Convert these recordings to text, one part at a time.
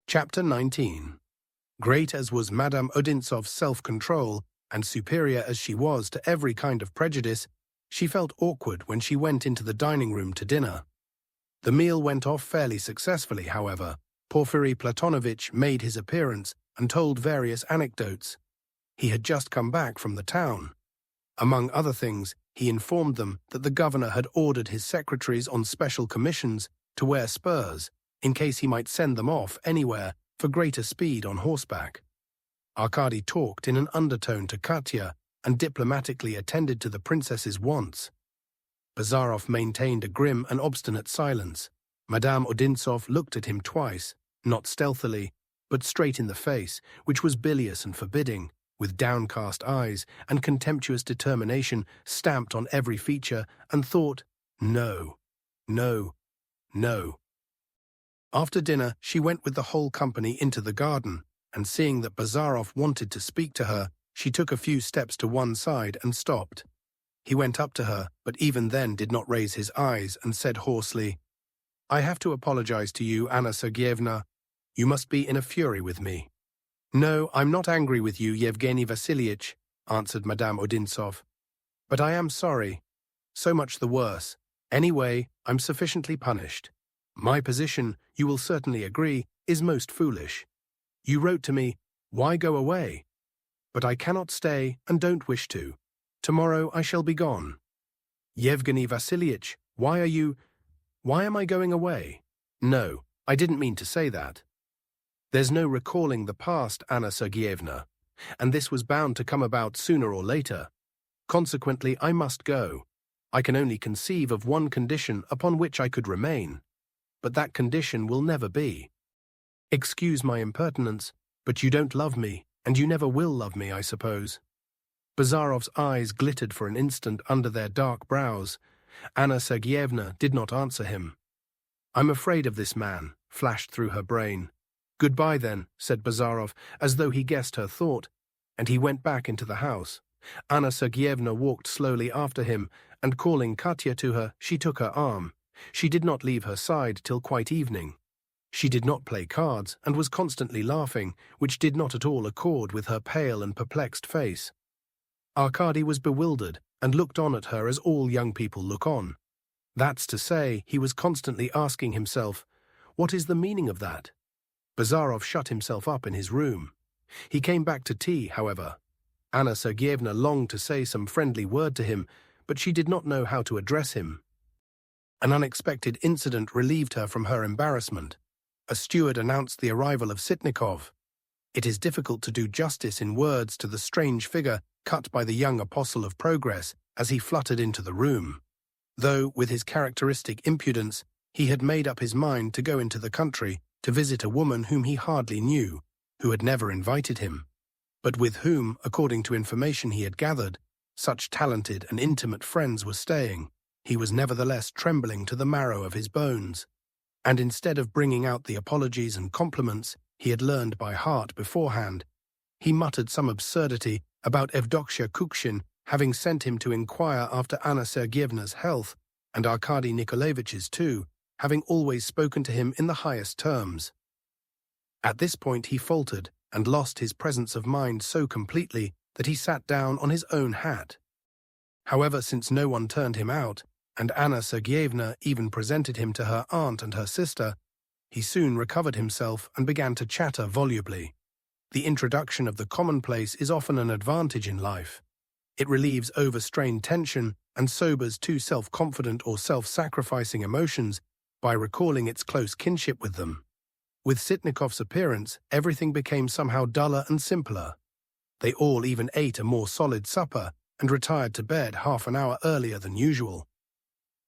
Chapter 19. Great as was Madame Odintsov's self-control, and superior as she was to every kind of prejudice, she felt awkward when she went into the dining room to dinner. The meal went off fairly successfully, however. Porfiry Platonovitch made his appearance and told various anecdotes. He had just come back from the town. Among other things, he informed them that the governor had ordered his secretaries on special commissions to wear spurs, in case he might send them off anywhere for greater speed on horseback. Arkady talked in an undertone to Katya and diplomatically attended to the princess's wants. Bazarov maintained a grim and obstinate silence. Madame Odintsov looked at him twice, not stealthily, but straight in the face, which was bilious and forbidding, with downcast eyes and contemptuous determination stamped on every feature, and thought, no, no, no. After dinner, she went with the whole company into the garden, and seeing that Bazarov wanted to speak to her, she took a few steps to one side and stopped. He went up to her, but even then did not raise his eyes, and said hoarsely, "I have to apologize to you, Anna Sergeyevna. You must be in a fury with me." "No, I'm not angry with you, Yevgeny Vasilievich," answered Madame Odintsov. "But I am sorry. So much the worse. Anyway, I'm sufficiently punished. My position, you will certainly agree, is most foolish. You wrote to me, 'Why go away?' But I cannot stay and don't wish to. Tomorrow I shall be gone. Yevgeny Vasilievich, why am I going away? No, I didn't mean to say that. There's no recalling the past, Anna Sergeyevna, and this was bound to come about sooner or later. Consequently, I must go. I can only conceive of one condition upon which I could remain, but that condition will never be. Excuse my impertinence, but you don't love me, and you never will love me, I suppose." Bazarov's eyes glittered for an instant under their dark brows. Anna Sergeyevna did not answer him. "I'm afraid of this man," flashed through her brain. "Goodbye, then," said Bazarov, as though he guessed her thought, and he went back into the house. Anna Sergeyevna walked slowly after him, and calling Katya to her, she took her arm. She did not leave her side till quite evening. She did not play cards, and was constantly laughing, which did not at all accord with her pale and perplexed face. Arkady was bewildered, and looked on at her as all young people look on. That's to say, he was constantly asking himself, what is the meaning of that? Bazarov shut himself up in his room. He came back to tea, however. Anna Sergeyevna longed to say some friendly word to him, but she did not know how to address him. An unexpected incident relieved her from her embarrassment. A steward announced the arrival of Sitnikov. It is difficult to do justice in words to the strange figure cut by the young apostle of progress as he fluttered into the room. Though, with his characteristic impudence, he had made up his mind to go into the country to visit a woman whom he hardly knew, who had never invited him, but with whom, according to information he had gathered, such talented and intimate friends were staying, he was nevertheless trembling to the marrow of his bones. And instead of bringing out the apologies and compliments he had learned by heart beforehand, he muttered some absurdity about Evdoksya Kukshin having sent him to inquire after Anna Sergeyevna's health, and Arkady Nikolaevitch's too, having always spoken to him in the highest terms. At this point he faltered and lost his presence of mind so completely that he sat down on his own hat. However, since no one turned him out, and Anna Sergeyevna even presented him to her aunt and her sister, he soon recovered himself and began to chatter volubly. The introduction of the commonplace is often an advantage in life. It relieves overstrained tension and sobers too self-confident or self-sacrificing emotions by recalling its close kinship with them. With Sitnikov's appearance, everything became somehow duller and simpler. They all even ate a more solid supper and retired to bed half an hour earlier than usual.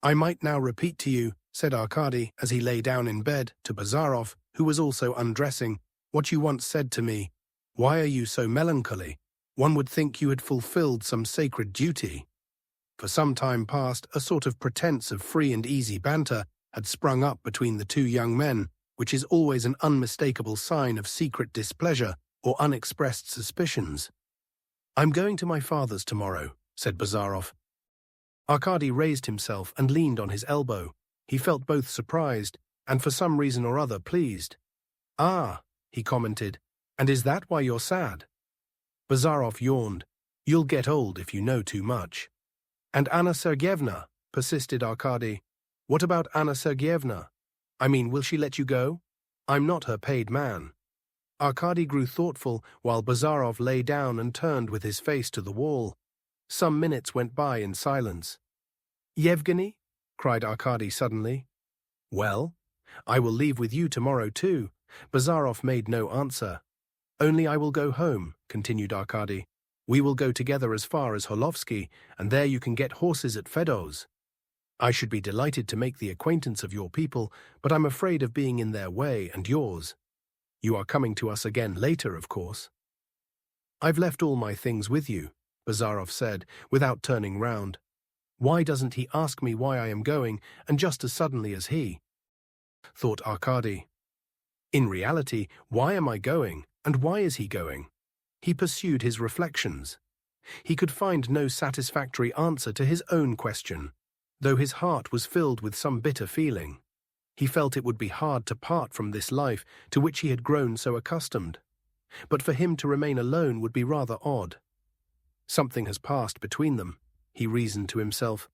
"I might now repeat to you," said Arkady as he lay down in bed, to Bazarov, who was also undressing, "what you once said to me. Why are you so melancholy? One would think you had fulfilled some sacred duty." For some time past, a sort of pretense of free and easy banter had sprung up between the two young men, which is always an unmistakable sign of secret displeasure or unexpressed suspicions. "I'm going to my father's tomorrow," said Bazarov. Arkady raised himself and leaned on his elbow. He felt both surprised and for some reason or other pleased. "Ah, he commented. "And is that why you're sad?" Bazarov yawned. "You'll get old if you know too much." "And Anna Sergeyevna?" persisted Arkady. "What about Anna Sergeyevna? I mean, will she let you go? I'm not her paid man." Arkady grew thoughtful while Bazarov lay down and turned with his face to the wall. Some minutes went by in silence. "Yevgeny?" cried Arkady suddenly. "Well, I will leave with you tomorrow too." Bazarov made no answer. "Only I will go home," continued Arkady. "We will go together as far as Holovsky, and there you can get horses at Fedor's. I should be delighted to make the acquaintance of your people, but I'm afraid of being in their way and yours. You are coming to us again later, of course." "I've left all my things with you," Bazarov said, without turning round. Why doesn't he ask me why I am going, and just as suddenly as he? Thought Arkady. In reality, why am I going, and why is he going? He pursued his reflections. He could find no satisfactory answer to his own question, though his heart was filled with some bitter feeling. He felt it would be hard to part from this life to which he had grown so accustomed. But for him to remain alone would be rather odd. Something has passed between them, he reasoned to himself.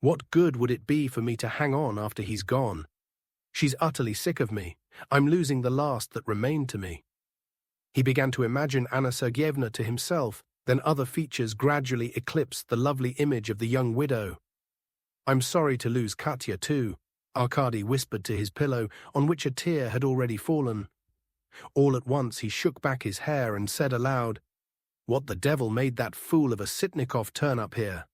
What good would it be for me to hang on after he's gone? She's utterly sick of me. I'm losing the last that remained to me. He began to imagine Anna Sergeyevna to himself, then other features gradually eclipsed the lovely image of the young widow. I'm sorry to lose Katya too, Arkady whispered to his pillow, on which a tear had already fallen. All at once he shook back his hair and said aloud, What the devil made that fool of a Sitnikov turn up here?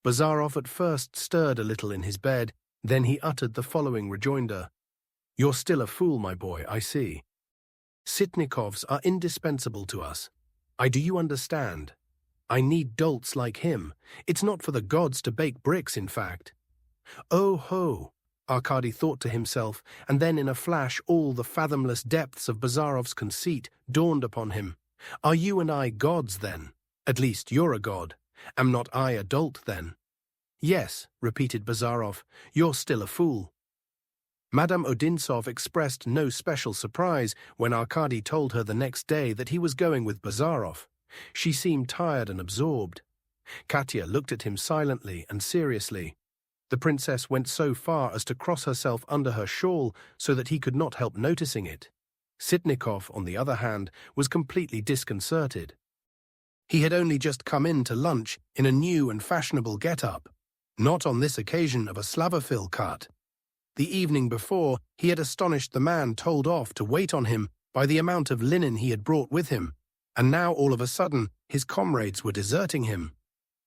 Bazarov at first stirred a little in his bed, then he uttered the following rejoinder. You're still a fool, my boy, I see. Sitnikovs are indispensable to us. Do you understand? I need dolts like him. It's not for the gods to bake bricks, in fact. Oh ho, Arkady thought to himself, and then in a flash all the fathomless depths of Bazarov's conceit dawned upon him. Are you and I gods, then? At least you're a god. Am not I a dolt, then? Yes, repeated Bazarov, you're still a fool. Madame Odintsov expressed no special surprise when Arkady told her the next day that he was going with Bazarov. She seemed tired and absorbed. Katya looked at him silently and seriously. The princess went so far as to cross herself under her shawl so that he could not help noticing it. Sitnikov, on the other hand, was completely disconcerted. He had only just come in to lunch in a new and fashionable get-up, not on this occasion of a Slavophil cut. The evening before, he had astonished the man told off to wait on him by the amount of linen he had brought with him, and now all of a sudden his comrades were deserting him.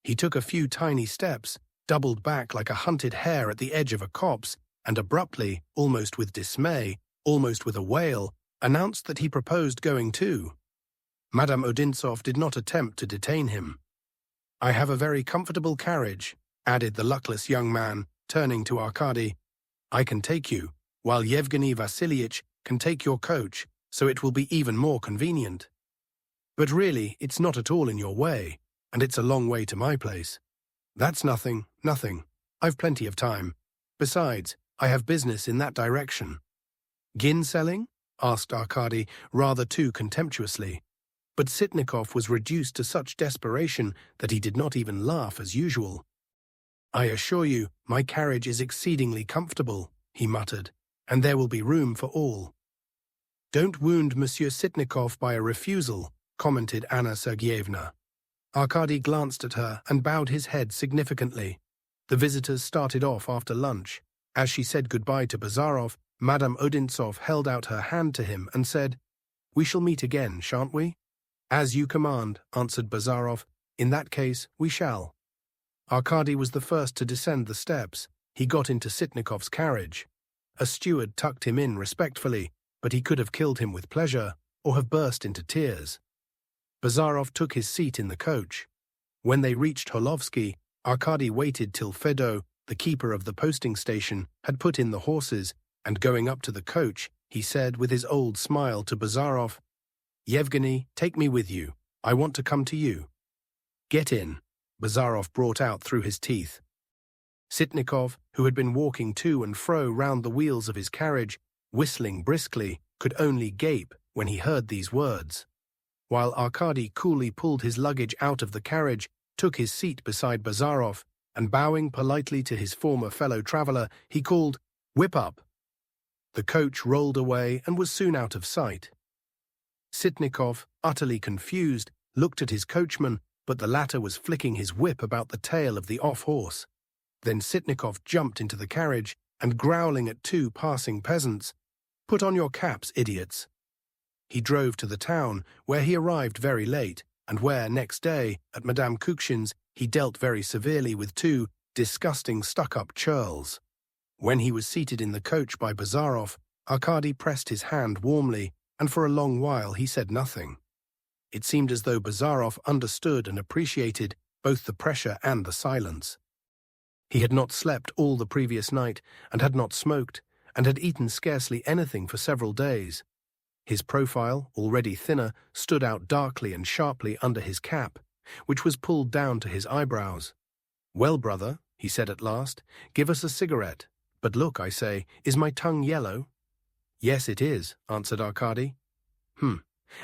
He took a few tiny steps, doubled back like a hunted hare at the edge of a copse, and abruptly, almost with dismay, almost with a wail, announced that he proposed going too. Madame Odintsov did not attempt to detain him. I have a very comfortable carriage, added the luckless young man, turning to Arkady. I can take you, while Yevgeny Vasilievich can take your coach, so it will be even more convenient. But really, it's not at all in your way, and it's a long way to my place. That's nothing, nothing. I've plenty of time. Besides, I have business in that direction. Gin selling? Asked Arkady, rather too contemptuously. But Sitnikov was reduced to such desperation that he did not even laugh as usual. I assure you, my carriage is exceedingly comfortable, he muttered, and there will be room for all. Don't wound Monsieur Sitnikov by a refusal, commented Anna Sergeyevna. Arkady glanced at her and bowed his head significantly. The visitors started off after lunch. As she said goodbye to Bazarov, Madame Odintsov held out her hand to him and said, We shall meet again, shan't we? As you command, answered Bazarov. In that case, we shall. Arkady was the first to descend the steps. He got into Sitnikov's carriage. A steward tucked him in respectfully, but he could have killed him with pleasure, or have burst into tears. Bazarov took his seat in the coach. When they reached Holovsky, Arkady waited till Fedor, the keeper of the posting station, had put in the horses, and going up to the coach, he said with his old smile to Bazarov, Yevgeny, take me with you. I want to come to you. Get in, Bazarov brought out through his teeth. Sitnikov, who had been walking to and fro round the wheels of his carriage, whistling briskly, could only gape when he heard these words. While Arkady coolly pulled his luggage out of the carriage, took his seat beside Bazarov, and bowing politely to his former fellow traveller, he called, "Whip up!" The coach rolled away and was soon out of sight. Sitnikov, utterly confused, looked at his coachman, but the latter was flicking his whip about the tail of the off-horse. Then Sitnikov jumped into the carriage and, growling at two passing peasants, "Put on your caps, idiots!" He drove to the town, where he arrived very late, and where, next day, at Madame Kukshin's, he dealt very severely with two disgusting stuck-up churls. When he was seated in the coach by Bazarov, Arkady pressed his hand warmly, and for a long while he said nothing. It seemed as though Bazarov understood and appreciated both the pressure and the silence. He had not slept all the previous night, and had not smoked, and had eaten scarcely anything for several days. His profile, already thinner, stood out darkly and sharply under his cap, which was pulled down to his eyebrows. "Well, brother," he said at last, "give us a cigarette. But look, I say, is my tongue yellow?" "Yes, it is," answered Arkady.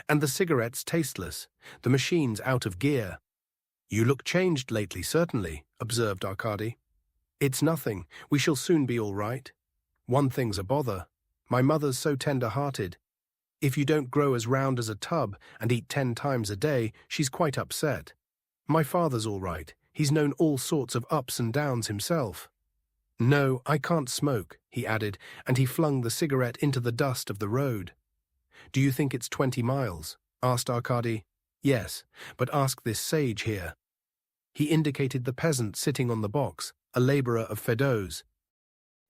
"And the cigarette's tasteless, the machine's out of gear." "You look changed lately, certainly," observed Arkady. "It's nothing, we shall soon be all right. One thing's a bother. My mother's so tender-hearted. If you don't grow as round as a tub and eat 10 times a day, she's quite upset. My father's all right. He's known all sorts of ups and downs himself. No, I can't smoke," he added, and he flung the cigarette into the dust of the road. "Do you think it's 20 miles?" asked Arkady. "Yes, but ask this sage here." He indicated the peasant sitting on the box, a labourer of Fedot's.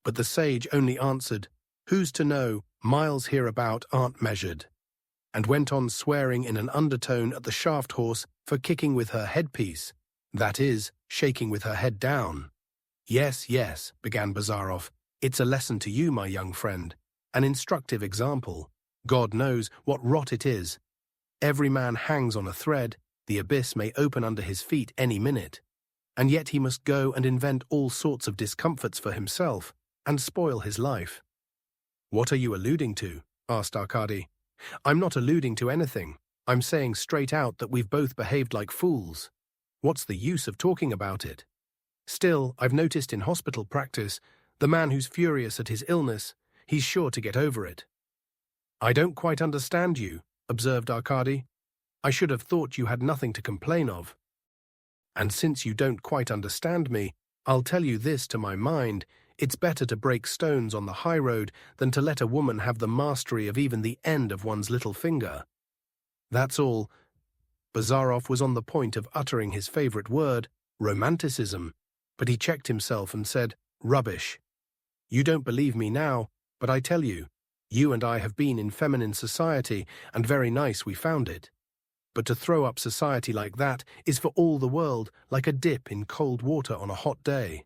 But the sage only answered, "Who's to know? Miles hereabout aren't measured," and went on swearing in an undertone at the shaft horse for kicking with her headpiece, that is, shaking with her head down. "Yes, yes," began Bazarov, "it's a lesson to you, my young friend, an instructive example. God knows what rot it is. Every man hangs on a thread, the abyss may open under his feet any minute, and yet he must go and invent all sorts of discomforts for himself, and spoil his life." "What are you alluding to?" asked Arkady. "I'm not alluding to anything. I'm saying straight out that we've both behaved like fools. What's the use of talking about it? Still, I've noticed in hospital practice, the man who's furious at his illness, he's sure to get over it." "I don't quite understand you," observed Arkady. "I should have thought you had nothing to complain of. And since you don't quite understand me, I'll tell you this to my mind, it's better to break stones on the high road than to let a woman have the mastery of even the end of one's little finger. That's all." Bazarov was on the point of uttering his favourite word, romanticism, but he checked himself and said, "Rubbish. You don't believe me now, but I tell you, you and I have been in feminine society, and very nice we found it. But to throw up society like that is for all the world like a dip in cold water on a hot day.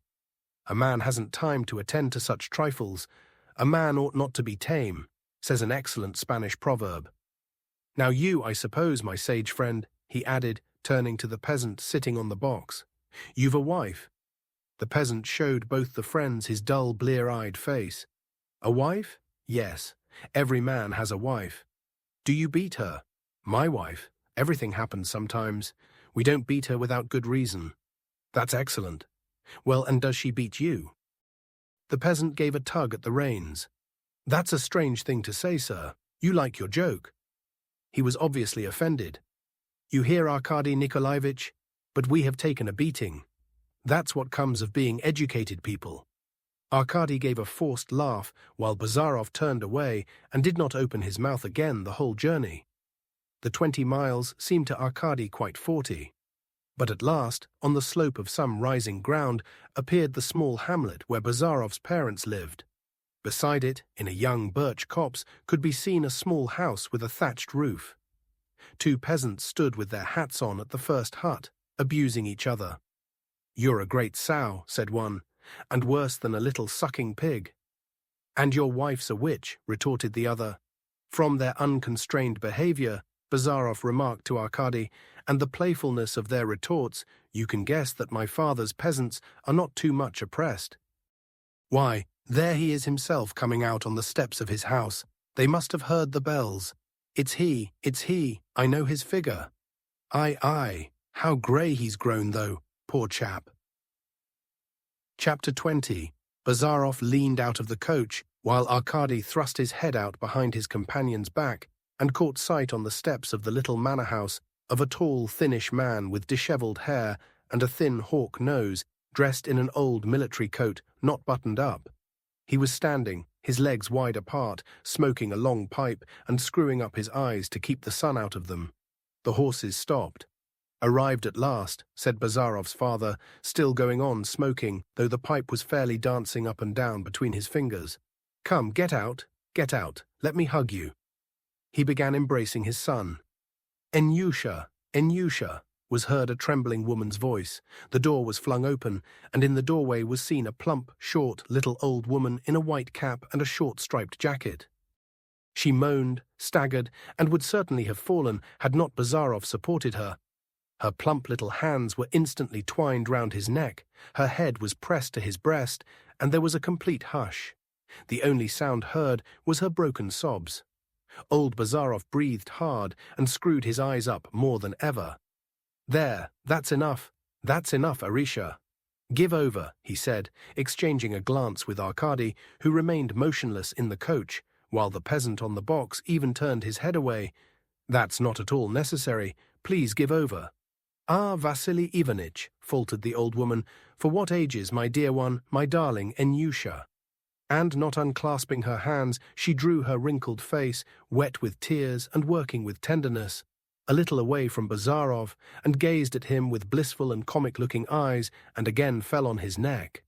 A man hasn't time to attend to such trifles. A man ought not to be tame, says an excellent Spanish proverb. Now you, I suppose, my sage friend," he added, turning to the peasant sitting on the box, "you've a wife." The peasant showed both the friends his dull, blear-eyed face. "A wife? Yes, every man has a wife." "Do you beat her?" "My wife? Everything happens sometimes. We don't beat her without good reason." "That's excellent. Well, and does she beat you?" The peasant gave a tug at the reins. "That's a strange thing to say, sir. You like your joke." He was obviously offended. "You hear, Arkady Nikolaevich? But we have taken a beating. That's what comes of being educated people." Arkady gave a forced laugh, while Bazarov turned away and did not open his mouth again the whole journey. The 20 miles seemed to Arkady quite 40. But at last, on the slope of some rising ground, appeared the small hamlet where Bazarov's parents lived. Beside it, in a young birch copse, could be seen a small house with a thatched roof. Two peasants stood with their hats on at the first hut, abusing each other. "You're a great sow," said one, "and worse than a little sucking pig." "And your wife's a witch," retorted the other. From their unconstrained behavior, Bazarov remarked to Arkady, and the playfulness of their retorts, you can guess that my father's peasants are not too much oppressed. Why, there he is himself coming out on the steps of his house. They must have heard the bells. It's he, I know his figure. Aye, how grey he's grown though, poor chap. Chapter 20. Bazarov leaned out of the coach, while Arkady thrust his head out behind his companion's back and caught sight on the steps of the little manor house of a tall, thinnish man with dishevelled hair and a thin hawk nose, dressed in an old military coat not buttoned up. He was standing, his legs wide apart, smoking a long pipe and screwing up his eyes to keep the sun out of them. The horses stopped. "Arrived at last," said Bazarov's father, still going on smoking, though the pipe was fairly dancing up and down between his fingers. "Come, get out, let me hug you." He began embracing his son. Enyusha, was heard a trembling woman's voice. The door was flung open, and in the doorway was seen a plump, short, little old woman in a white cap and a short striped jacket. She moaned, staggered, and would certainly have fallen had not Bazarov supported her. Her plump little hands were instantly twined round his neck, her head was pressed to his breast, and there was a complete hush. The only sound heard was her broken sobs. Old Bazarov breathed hard and screwed his eyes up more than ever. "There, that's enough, Arisha. Give over," he said, exchanging a glance with Arkady, who remained motionless in the coach, while the peasant on the box even turned his head away. "That's not at all necessary. Please give over." "Ah, Vasily Ivanitch," faltered the old woman, "for what ages, my dear one, my darling Enyusha?" And not unclasping her hands, she drew her wrinkled face, wet with tears and working with tenderness, a little away from Bazarov, and gazed at him with blissful and comic-looking eyes, and again fell on his neck.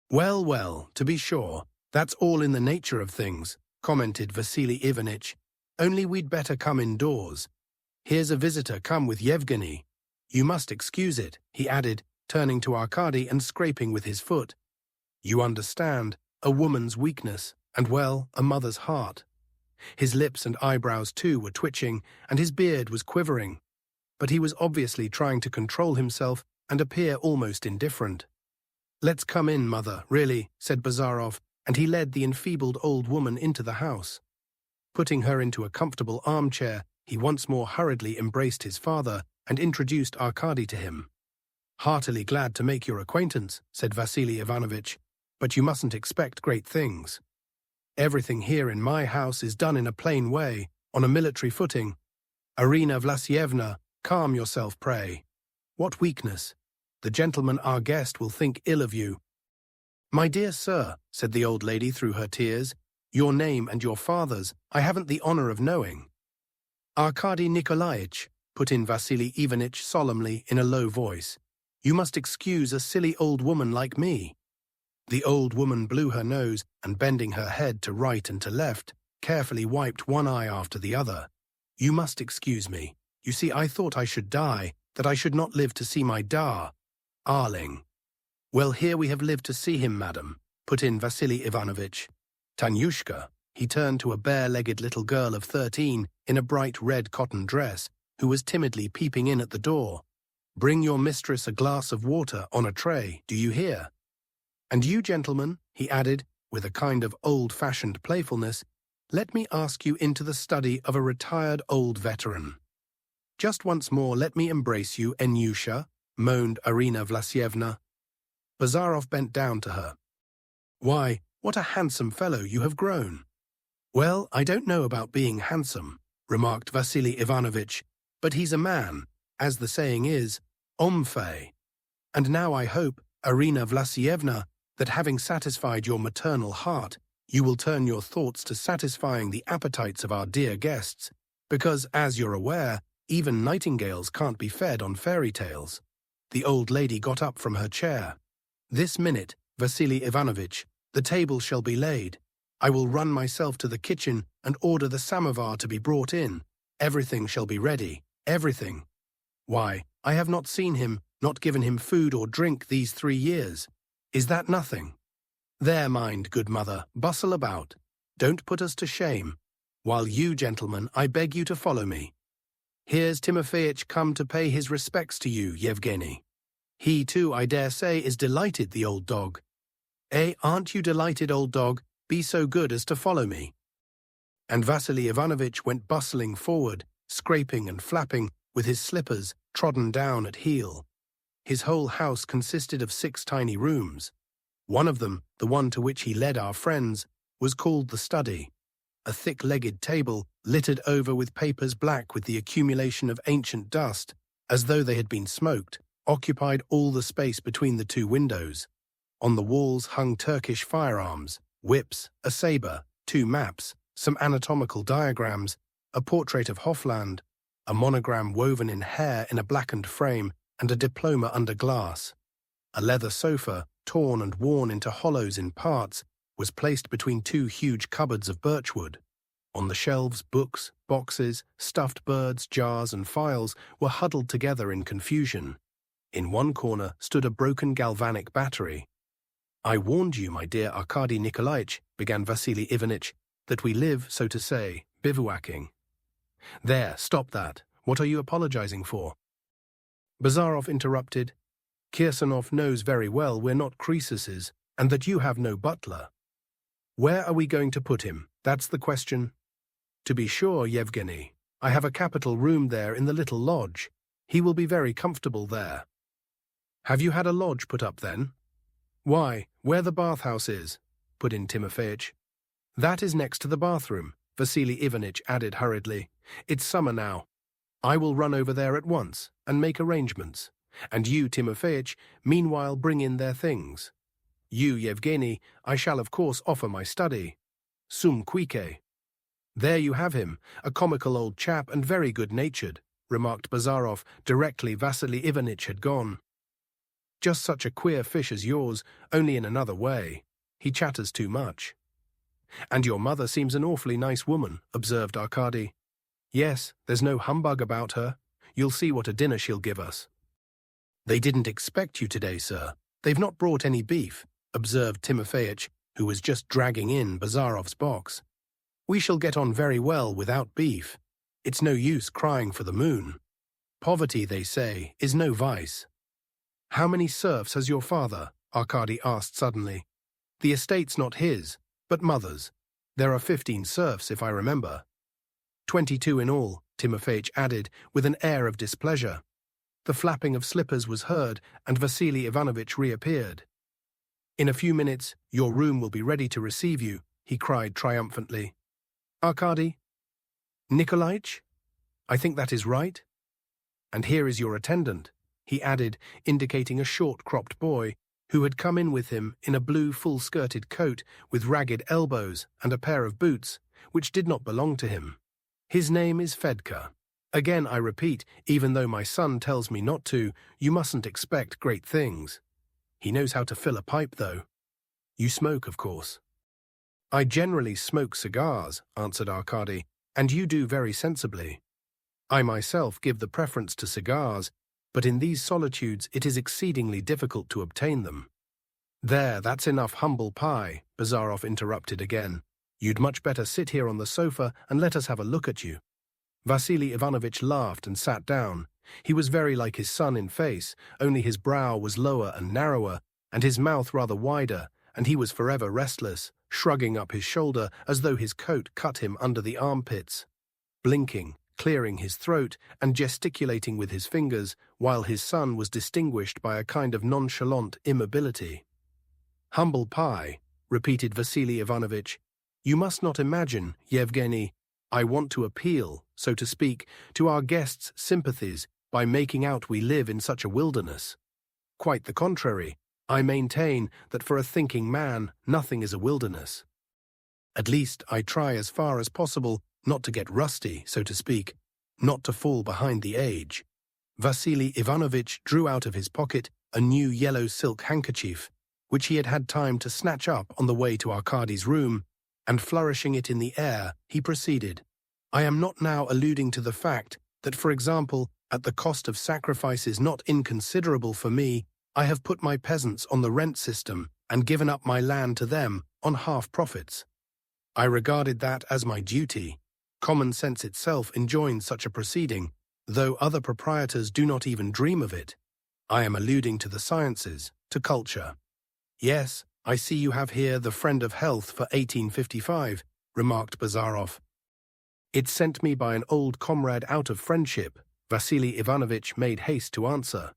Well, to be sure, that's all in the nature of things," commented Vasily Ivanitch. "Only we'd better come indoors. Here's a visitor come with Yevgeny. You must excuse it," he added, turning to Arkady and scraping with his foot. "You understand, a woman's weakness, and, well, a mother's heart." His lips and eyebrows, too, were twitching, and his beard was quivering. But he was obviously trying to control himself and appear almost indifferent. "Let's come in, mother, really," said Bazarov, and he led the enfeebled old woman into the house. Putting her into a comfortable armchair, he once more hurriedly embraced his father and introduced Arkady to him. "Heartily glad to make your acquaintance," said Vasily Ivanovitch, "but you mustn't expect great things. Everything here in my house is done in a plain way, on a military footing. Arina Vlasyevna, calm yourself, pray. What weakness? The gentleman our guest will think ill of you." "My dear sir," said the old lady through her tears, "your name and your father's I haven't the honor of knowing." "Arkady Nikolaich," put in Vasily Ivanitch solemnly in a low voice, "you must excuse a silly old woman like me." The old woman blew her nose and, bending her head to right and to left, carefully wiped one eye after the other. "You must excuse me. You see, I thought I should die, that I should not live to see my darling." "Well, here we have lived to see him, madam," put in Vasily Ivanovitch. "Tanyushka," he turned to a bare-legged little girl of 13 in a bright red cotton dress, who was timidly peeping in at the door. "Bring your mistress a glass of water on a tray, do you hear? And you, gentlemen," he added, with a kind of old-fashioned playfulness, "let me ask you into the study of a retired old veteran. Just once more let me embrace you, Enyusha," moaned Arina Vlasyevna. Bazarov bent down to her. "Why, what a handsome fellow you have grown." "Well, I don't know about being handsome," remarked Vasily Ivanovitch, "but he's a man, as the saying is, omfay. And now I hope, Arina Vlasyevna, that having satisfied your maternal heart, you will turn your thoughts to satisfying the appetites of our dear guests, because, as you're aware, even nightingales can't be fed on fairy tales." The old lady got up from her chair. "This minute, Vasily Ivanovitch, the table shall be laid. I will run myself to the kitchen and order the samovar to be brought in. Everything shall be ready, everything. Why, I have not seen him, not given him food or drink these 3 years. Is that nothing? There, mind, good mother, bustle about. Don't put us to shame. While you, gentlemen, I beg you to follow me. Here's Timofeich come to pay his respects to you, Yevgeny. He, too, I dare say, is delighted, the old dog. Eh, aren't you delighted, old dog? Be so good as to follow me." and Vasily Ivanovich went bustling forward, scraping and flapping with his slippers trodden down at heel. His whole house consisted of 6 tiny rooms. One of them, the one to which he led our friends, was called the study. A thick-legged table, littered over with papers black with the accumulation of ancient dust, as though they had been smoked, occupied all the space between the 2 windows. On the walls hung Turkish firearms, whips, a saber, 2 maps, some anatomical diagrams, a portrait of Hofland, a monogram woven in hair in a blackened frame, and a diploma under glass. A leather sofa, torn and worn into hollows in parts, was placed between 2 huge cupboards of birchwood. On the shelves, books, boxes, stuffed birds, jars, and files were huddled together in confusion. In one corner stood a broken galvanic battery. "I warned you, my dear Arkady Nikolaich," began Vasily Ivanitch, "that we live, so to say, bivouacking." "There, stop that. What are you apologizing for?" Bazarov interrupted. "Kirsanov knows very well we're not Croesuses, and that you have no butler. Where are we going to put him? That's the question." "To be sure, Yevgeny. I have a capital room there in the little lodge. He will be very comfortable there." "Have you had a lodge put up then?" "Why, where the bathhouse is," put in Timofeich. "That is next to the bathroom," Vasily Ivanitch added hurriedly. "It's summer now. I will run over there at once and make arrangements. And you, Timofeich, meanwhile bring in their things. You, Yevgeny, I shall of course offer my study. Sum cuique." "There you have him, a comical old chap and very good-natured," remarked Bazarov directly Vasily Ivanitch had gone. "Just such a queer fish as yours, only in another way. He chatters too much." "And your mother seems an awfully nice woman," observed Arkady. "Yes, there's no humbug about her. You'll see what a dinner she'll give us." "They didn't expect you today, sir. They've not brought any beef," observed Timofeich, who was just dragging in Bazarov's box. "We shall get on very well without beef. It's no use crying for the moon. Poverty, they say, is no vice." "How many serfs has your father?" Arkady asked suddenly. "The estate's not his, but mother's. There are 15 serfs, if I remember." 22 in all," Timofeich added, with an air of displeasure. The flapping of slippers was heard, and Vasily Ivanovich reappeared. "In a few minutes, your room will be ready to receive you," he cried triumphantly. "Arkady? Nikolaich? I think that is right. And here is your attendant," he added, indicating a short-cropped boy, who had come in with him in a blue full-skirted coat with ragged elbows and a pair of boots, which did not belong to him. "His name is Fedka. Again, I repeat, even though my son tells me not to, you mustn't expect great things. He knows how to fill a pipe, though. You smoke, of course." "I generally smoke cigars," answered Arkady, "and you do very sensibly. I myself give the preference to cigars, but in these solitudes it is exceedingly difficult to obtain them." "There, that's enough humble pie," Bazarov interrupted again. "You'd much better sit here on the sofa and let us have a look at you." Vasily Ivanovich laughed and sat down. He was very like his son in face, only his brow was lower and narrower, and his mouth rather wider, and he was forever restless, shrugging up his shoulder as though his coat cut him under the armpits, blinking, clearing his throat, and gesticulating with his fingers, while his son was distinguished by a kind of nonchalant immobility. "Humble pie," repeated Vasily Ivanovich. "You must not imagine, Yevgeny, I want to appeal, so to speak, to our guests' sympathies by making out we live in such a wilderness. Quite the contrary, I maintain that for a thinking man, nothing is a wilderness. At least I try as far as possible not to get rusty, so to speak, not to fall behind the age." Vasily Ivanovich drew out of his pocket a new yellow silk handkerchief, which he had had time to snatch up on the way to Arkady's room, and flourishing it in the air, he proceeded. "I am not now alluding to the fact that, for example, at the cost of sacrifices not inconsiderable for me, I have put my peasants on the rent system and given up my land to them on half profits. I regarded that as my duty. Common sense itself enjoins such a proceeding, though other proprietors do not even dream of it. I am alluding to the sciences, to culture." "Yes, I see you have here the Friend of Health for 1855, remarked Bazarov. "It's sent me by an old comrade out of friendship," Vasily Ivanovich made haste to answer.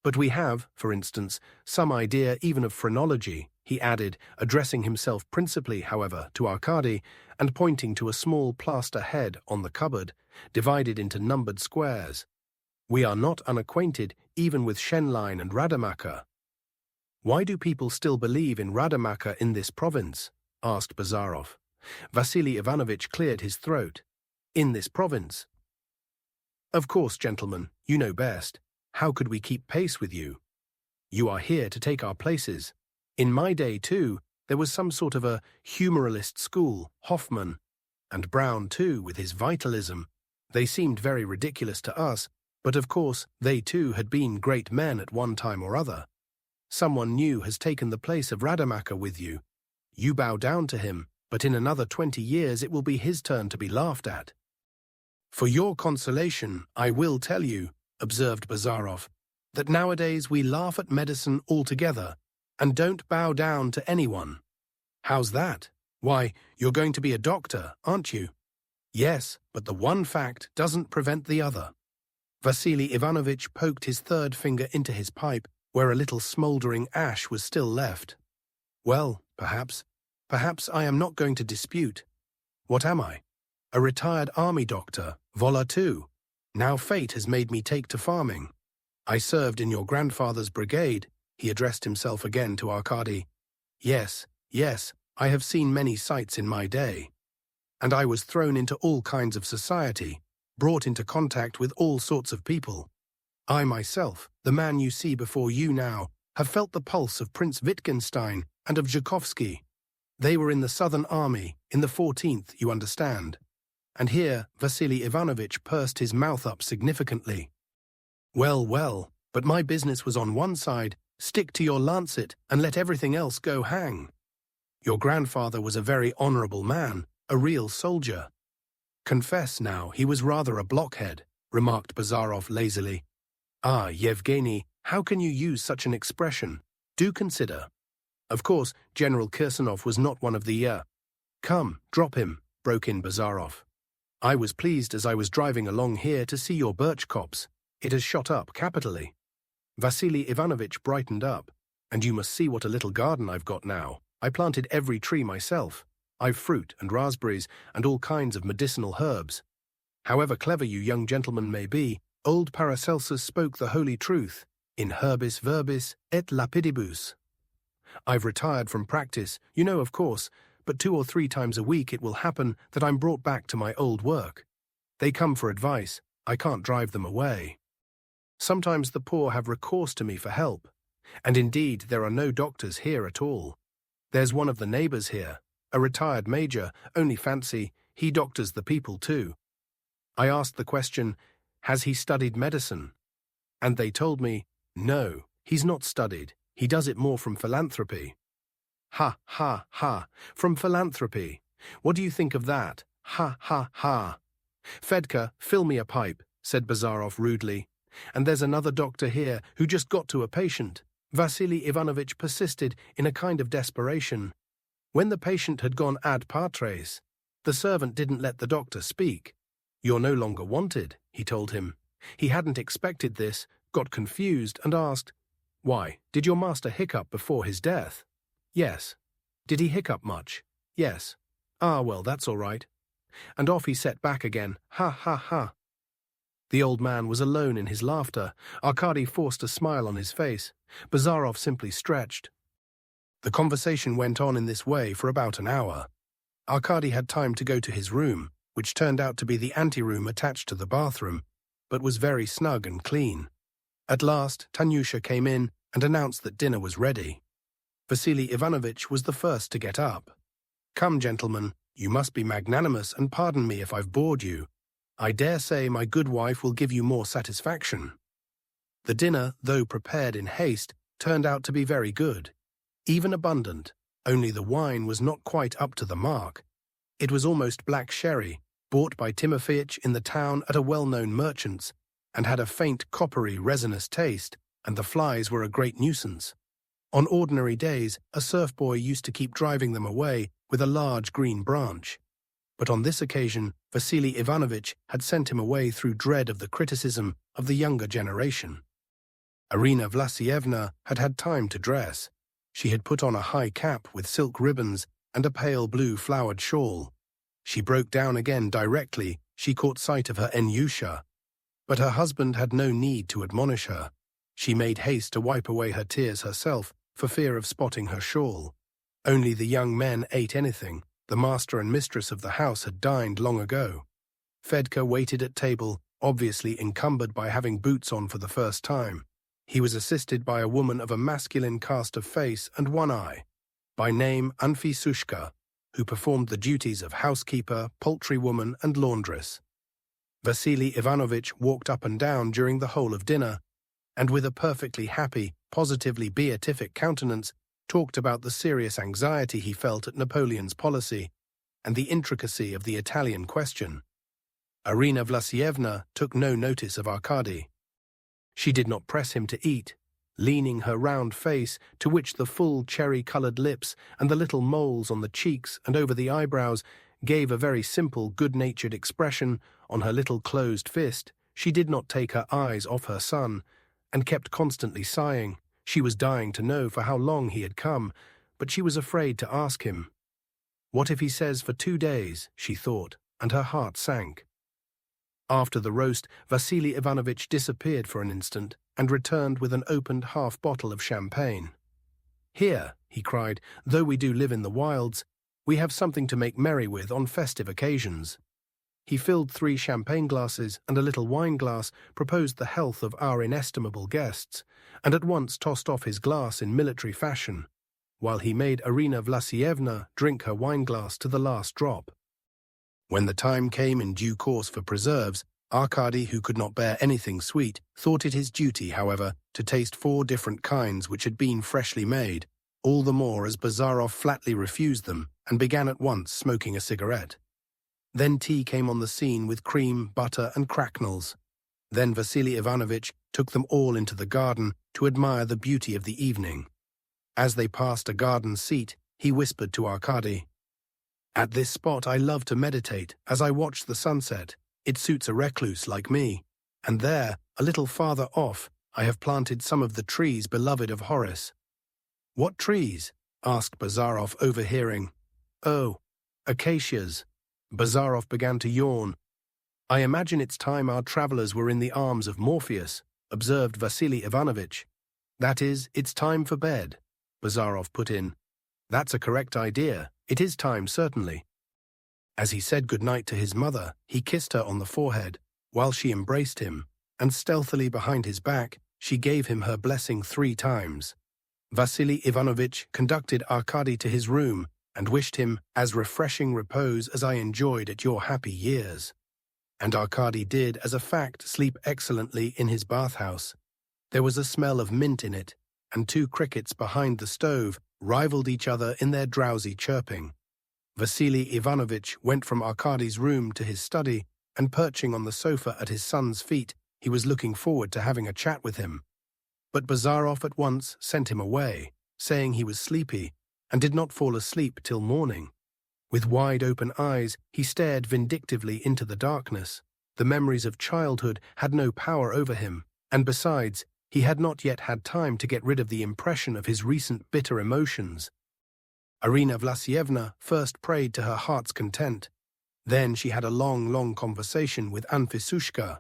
"But we have, for instance, some idea even of phrenology," he added, addressing himself principally, however, to Arkady, and pointing to a small plaster head on the cupboard, divided into numbered squares. "We are not unacquainted even with Shenline and Rademacher." "Why do people still believe in Rademacher in this province?" asked Bazarov. Vasily Ivanovich cleared his throat. "In this province?" "Of course, gentlemen, you know best. How could we keep pace with you? You are here to take our places. In my day, too, there was some sort of a humoralist school, Hoffmann, and Brown, too, with his vitalism. They seemed very ridiculous to us, but of course they, too, had been great men at one time or other. Someone new has taken the place of Rademacher with you. You bow down to him, but in another 20 years it will be his turn to be laughed at." "For your consolation, I will tell you," observed Bazarov, "that nowadays we laugh at medicine altogether, and don't bow down to anyone." "How's that?" "Why, you're going to be a doctor, aren't you?" "Yes, but the one fact doesn't prevent the other." Vasily Ivanovich poked his third finger into his pipe, where a little smouldering ash was still left. "Well, perhaps I am not going to dispute. What am I? A retired army doctor, voilà tout. Now fate has made me take to farming. I served in your grandfather's brigade," he addressed himself again to Arkady. Yes, I have seen many sights in my day. And I was thrown into all kinds of society, brought into contact with all sorts of people. I myself, the man you see before you now, have felt the pulse of Prince Wittgenstein and of Zhukovsky. They were in the Southern Army, in the 14th, you understand." And here Vasily Ivanovich pursed his mouth up significantly. Well, but my business was on one side. Stick to your lancet and let everything else go hang. Your grandfather was a very honorable man, a real soldier." "Confess now, he was rather a blockhead," remarked Bazarov lazily. "Ah, Yevgeny, how can you use such an expression? Do consider. Of course, General Kirsanov was not one of the Come, drop him," broke in Bazarov. "I was pleased as I was driving along here to see your birch copse. It has shot up capitally." Vasily Ivanovich brightened up. "And you must see what a little garden I've got now. I planted every tree myself. I've fruit and raspberries and all kinds of medicinal herbs. However clever you young gentlemen may be, old Paracelsus spoke the holy truth, in herbis verbis et lapidibus. I've retired from practice, you know, of course, but 2 or 3 times a week it will happen that I'm brought back to my old work. They come for advice. I can't drive them away. Sometimes the poor have recourse to me for help, and indeed there are no doctors here at all. There's one of the neighbors here, a retired major, only fancy, he doctors the people too. I asked the question, has he studied medicine? And they told me, no, he's not studied, he does it more from philanthropy. Ha, ha, ha, from philanthropy. What do you think of that? Ha, ha, ha. Fedka, fill me a pipe, said Bazarov rudely. And there's another doctor here who just got to a patient. Vasily Ivanovich persisted in a kind of desperation. When the patient had gone ad patres, the servant didn't let the doctor speak. You're no longer wanted, he told him. He hadn't expected this, got confused and asked, why, did your master hiccup before his death? Yes. Did he hiccup much? Yes. Ah, well, that's all right. And off he set back again. Ha, ha, ha. The old man was alone in his laughter. Arkady forced a smile on his face. Bazarov simply stretched. The conversation went on in this way for about an hour. Arkady had time to go to his room, which turned out to be the anteroom attached to the bathroom, but was very snug and clean. At last, Tanyusha came in and announced that dinner was ready. Vasily Ivanovich was the first to get up. Come, gentlemen, you must be magnanimous and pardon me if I've bored you. I dare say my good wife will give you more satisfaction. The dinner, though prepared in haste, turned out to be very good, even abundant, only the wine was not quite up to the mark. It was almost black sherry, bought by Timofeich in the town at a well-known merchant's, and had a faint coppery resinous taste, and the flies were a great nuisance. On ordinary days, a serf boy used to keep driving them away with a large green branch. But on this occasion, Vasily Ivanovich had sent him away through dread of the criticism of the younger generation. Irina Vlasievna had had time to dress. She had put on a high cap with silk ribbons and a pale blue flowered shawl. She broke down again directly she caught sight of her Enyusha. But her husband had no need to admonish her. She made haste to wipe away her tears herself for fear of spotting her shawl. Only the young men ate anything. The master and mistress of the house had dined long ago. Fedka waited at table, obviously encumbered by having boots on for the first time. He was assisted by a woman of a masculine cast of face and one eye, by name Anfisushka, who performed the duties of housekeeper, poultry woman, and laundress. Vasily Ivanovich walked up and down during the whole of dinner, and with a perfectly happy, positively beatific countenance, talked about the serious anxiety he felt at Napoleon's policy and the intricacy of the Italian question. Irina Vlasievna took no notice of Arkady. She did not press him to eat, leaning her round face, to which the full cherry-coloured lips and the little moles on the cheeks and over the eyebrows gave a very simple, good-natured expression on her little closed fist. She did not take her eyes off her son, and kept constantly sighing. She was dying to know for how long he had come, but she was afraid to ask him. What if he says for 2 days, she thought, and her heart sank. After the roast, Vasily Ivanovich disappeared for an instant and returned with an opened half bottle of champagne. "Here," he cried, "though we do live in the wilds, we have something to make merry with on festive occasions." He filled 3 champagne glasses and a little wine glass, proposed the health of our inestimable guests, and at once tossed off his glass in military fashion, while he made Irina Vlasievna drink her wine glass to the last drop. When the time came in due course for preserves, Arkady, who could not bear anything sweet, thought it his duty, however, to taste 4 different kinds which had been freshly made, all the more as Bazarov flatly refused them and began at once smoking a cigarette. Then tea came on the scene with cream, butter, and cracknels. Then Vasily Ivanovich took them all into the garden to admire the beauty of the evening. As they passed a garden seat, he whispered to Arkady, "At this spot I love to meditate as I watch the sunset. It suits a recluse like me. And there, a little farther off, I have planted some of the trees beloved of Horace." "What trees?" asked Bazarov, overhearing. "Oh, acacias." Bazarov began to yawn. "I imagine it's time our travellers were in the arms of Morpheus," observed Vasily Ivanovich. "That is, it's time for bed," Bazarov put in. "That's a correct idea. It is time, certainly." As he said good-night to his mother, he kissed her on the forehead, while she embraced him, and stealthily behind his back, she gave him her blessing 3 times. Vasily Ivanovich conducted Arkady to his room and wished him as refreshing repose as I enjoyed at your happy years. And Arkady did, as a fact, sleep excellently in his bathhouse. There was a smell of mint in it, and 2 crickets behind the stove rivaled each other in their drowsy chirping. Vasily Ivanovich went from Arkady's room to his study, and perching on the sofa at his son's feet, he was looking forward to having a chat with him. But Bazarov at once sent him away, saying he was sleepy, and did not fall asleep till morning. With wide-open eyes, he stared vindictively into the darkness. The memories of childhood had no power over him, and besides, he had not yet had time to get rid of the impression of his recent bitter emotions. Irina Vlasievna first prayed to her heart's content. Then she had a long conversation with Anfisushka,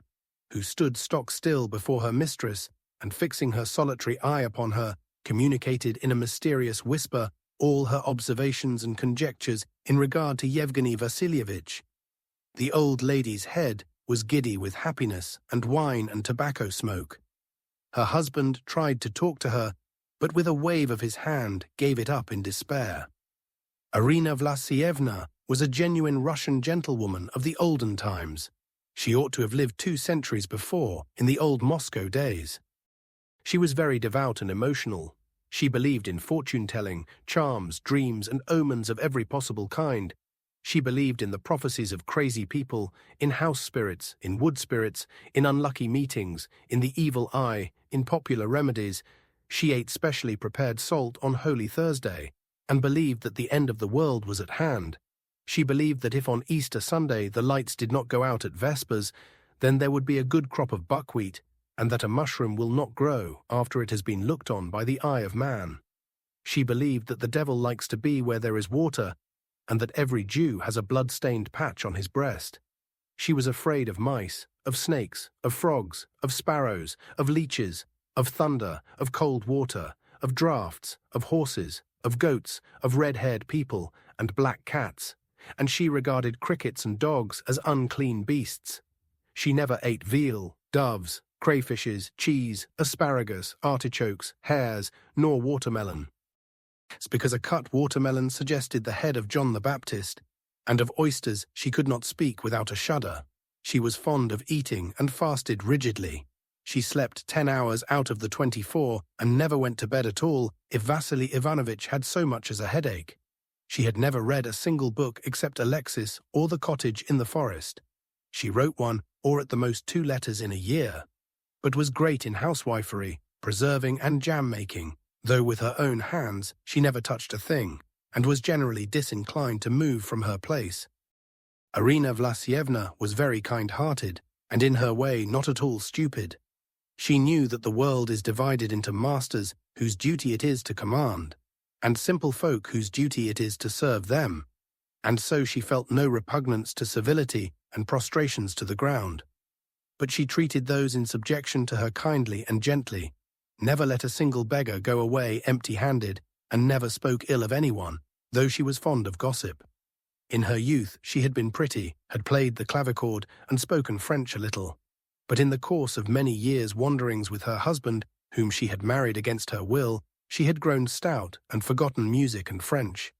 who stood stock-still before her mistress and, fixing her solitary eye upon her, communicated in a mysterious whisper all her observations and conjectures in regard to Yevgeny Vasilievich. The old lady's head was giddy with happiness and wine and tobacco smoke. Her husband tried to talk to her, but with a wave of his hand gave it up in despair. Irina Vlasievna was a genuine Russian gentlewoman of the olden times. She ought to have lived 2 centuries before, in the old Moscow days. She was very devout and emotional. She believed in fortune-telling, charms, dreams, and omens of every possible kind. She believed in the prophecies of crazy people, in house spirits, in wood spirits, in unlucky meetings, in the evil eye, in popular remedies. She ate specially prepared salt on Holy Thursday, and believed that the end of the world was at hand. She believed that if on Easter Sunday the lights did not go out at Vespers, then there would be a good crop of buckwheat, and that a mushroom will not grow after it has been looked on by the eye of man. She believed that the devil likes to be where there is water, and that every Jew has a blood-stained patch on his breast. She was afraid of mice, of snakes, of frogs, of sparrows, of leeches, of thunder, of cold water, of draughts, of horses, of goats, of red-haired people, and black cats, and she regarded crickets and dogs as unclean beasts. She never ate veal, doves, crayfishes, cheese, asparagus, artichokes, hares, nor watermelon. It's because a cut watermelon suggested the head of John the Baptist, and of oysters she could not speak without a shudder. She was fond of eating and fasted rigidly. She slept 10 hours out of the 24 and never went to bed at all if Vasily Ivanovitch had so much as a headache. She had never read a single book except Alexis or The Cottage in the Forest. She wrote one, or at the most 2 letters in a year, but was great in housewifery, preserving and jam-making, though with her own hands she never touched a thing, and was generally disinclined to move from her place. Irina Vlasievna was very kind-hearted, and in her way not at all stupid. She knew that the world is divided into masters whose duty it is to command, and simple folk whose duty it is to serve them, and so she felt no repugnance to civility and prostrations to the ground. But she treated those in subjection to her kindly and gently, never let a single beggar go away empty-handed, and never spoke ill of anyone, though she was fond of gossip. In her youth she had been pretty, had played the clavichord, and spoken French a little. But in the course of many years' wanderings with her husband, whom she had married against her will, she had grown stout and forgotten music and French.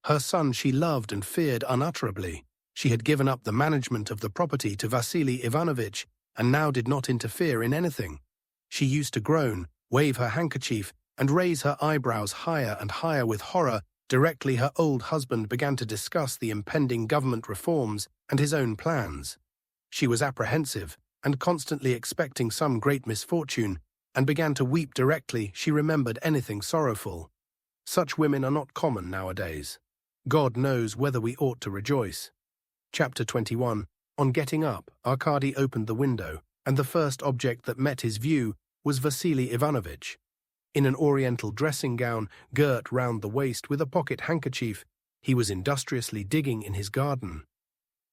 Her son she loved and feared unutterably. She had given up the management of the property to Vasily Ivanovitch, and now did not interfere in anything. She used to groan, wave her handkerchief, and raise her eyebrows higher and higher with horror directly her old husband began to discuss the impending government reforms and his own plans. She was apprehensive and constantly expecting some great misfortune, and began to weep directly she remembered anything sorrowful. Such women are not common nowadays. God knows whether we ought to rejoice. Chapter 21. On getting up, Arkady opened the window, and the first object that met his view was Vasily Ivanovitch. In an oriental dressing gown, girt round the waist with a pocket handkerchief, he was industriously digging in his garden.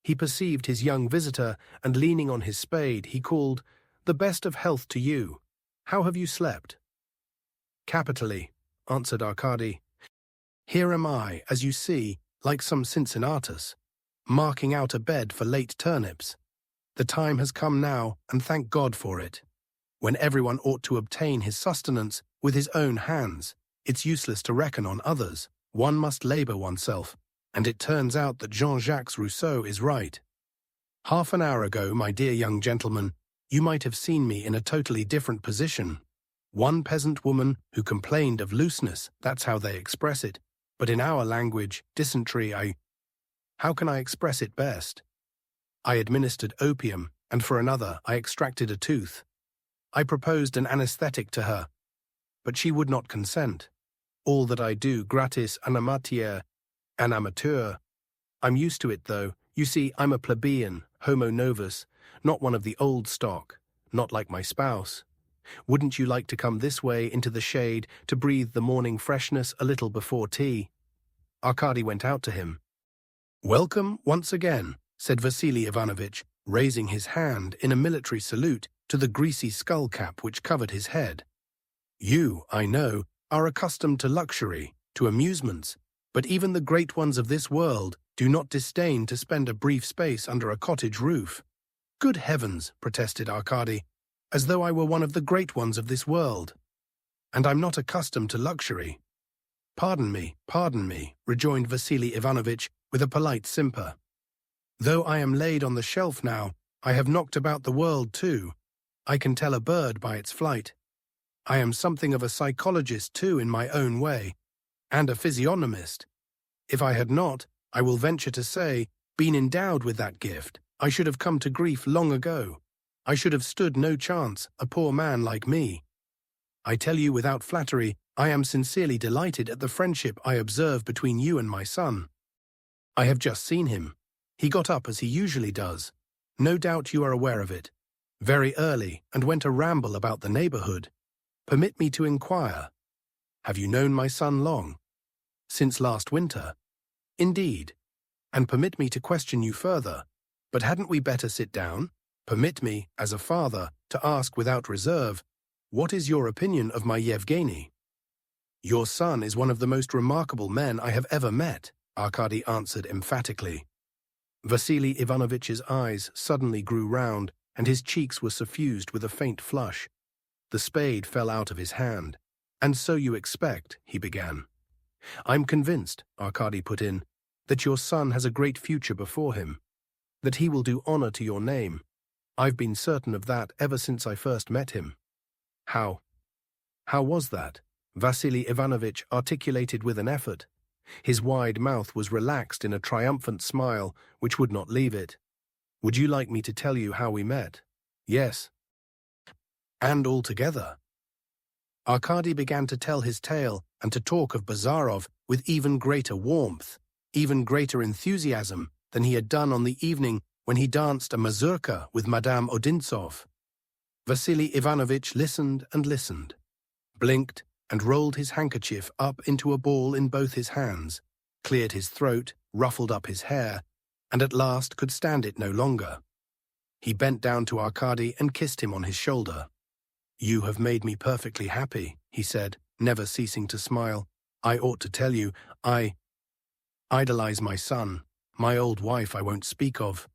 He perceived his young visitor, and leaning on his spade, he called, "The best of health to you. How have you slept?" "Capitally," answered Arkady. "Here am I, as you see, like some Cincinnatus, marking out a bed for late turnips. The time has come now, and thank God for it. When everyone ought to obtain his sustenance with his own hands, it's useless to reckon on others. One must labor oneself, and it turns out that Jean-Jacques Rousseau is right. Half an hour ago, my dear young gentleman, you might have seen me in a totally different position. One peasant woman who complained of looseness, that's how they express it, but in our language, dysentery, how can I express it best? I administered opium, and for another I extracted a tooth. I proposed an anesthetic to her, but she would not consent. All that I do gratis an amateur. I'm used to it, though. You see, I'm a plebeian, homo novus, not one of the old stock, not like my spouse. Wouldn't you like to come this way into the shade to breathe the morning freshness a little before tea?" Arkady went out to him. "Welcome once again," said Vasily Ivanovitch, raising his hand in a military salute to the greasy skull-cap which covered his head. "You, I know, are accustomed to luxury, to amusements, but even the great ones of this world do not disdain to spend a brief space under a cottage roof." "Good heavens," protested Arkady, "as though I were one of the great ones of this world. And I'm not accustomed to luxury." Pardon me," rejoined Vasily Ivanovitch with a polite simper. "Though I am laid on the shelf now, I have knocked about the world too. I can tell a bird by its flight. I am something of a psychologist too in my own way, and a physiognomist. If I had not, I will venture to say, been endowed with that gift, I should have come to grief long ago. I should have stood no chance, a poor man like me. I tell you without flattery, I am sincerely delighted at the friendship I observe between you and my son." I have just seen him. He got up as he usually does. No doubt you are aware of it. Very early, and went a ramble about the neighborhood. Permit me to inquire. Have you known my son long? Since last winter. Indeed. And permit me to question you further. But hadn't we better sit down? Permit me, as a father, to ask without reserve, what is your opinion of my Yevgeny? Your son is one of the most remarkable men I have ever met, Arkady answered emphatically. Vasily Ivanovitch's eyes suddenly grew round, and his cheeks were suffused with a faint flush. The spade fell out of his hand. And so you expect, he began. I'm convinced, Arkady put in, that your son has a great future before him, that he will do honor to your name. I've been certain of that ever since I first met him. How was that? Vasily Ivanovitch articulated with an effort. His wide mouth was relaxed in a triumphant smile which would not leave it. Would you like me to tell you how we met? Yes. And all together. Arkady began to tell his tale and to talk of Bazarov with even greater warmth, even greater enthusiasm than he had done on the evening when he danced a mazurka with Madame Odintsov. Vasily Ivanovitch listened and listened, blinked and rolled his handkerchief up into a ball in both his hands, cleared his throat, ruffled up his hair, and at last could stand it no longer. He bent down to Arkady and kissed him on his shoulder. You have made me perfectly happy, he said, never ceasing to smile. I ought to tell you, I idolize my son. My old wife I won't speak of.